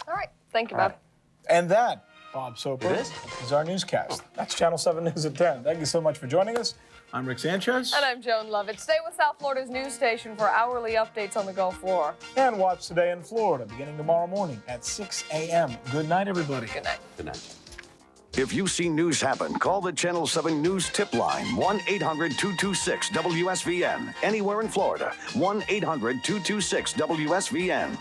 Speaker 2: All right. Thank you, Bob.
Speaker 1: And that, Bob Soper, is our newscast. That's Channel 7 News at 10. Thank you so much for joining us. I'm Rick Sanchez.
Speaker 2: And I'm Joan Lovett. Stay with South Florida's news station for hourly updates on the Gulf War.
Speaker 1: And watch Today in Florida beginning tomorrow morning at 6 a.m. Good night, everybody.
Speaker 2: Good night.
Speaker 5: Good night.
Speaker 7: If you see news happen, call the Channel 7 News tip line, 1-800-226-WSVN. Anywhere in Florida, 1-800-226-WSVN.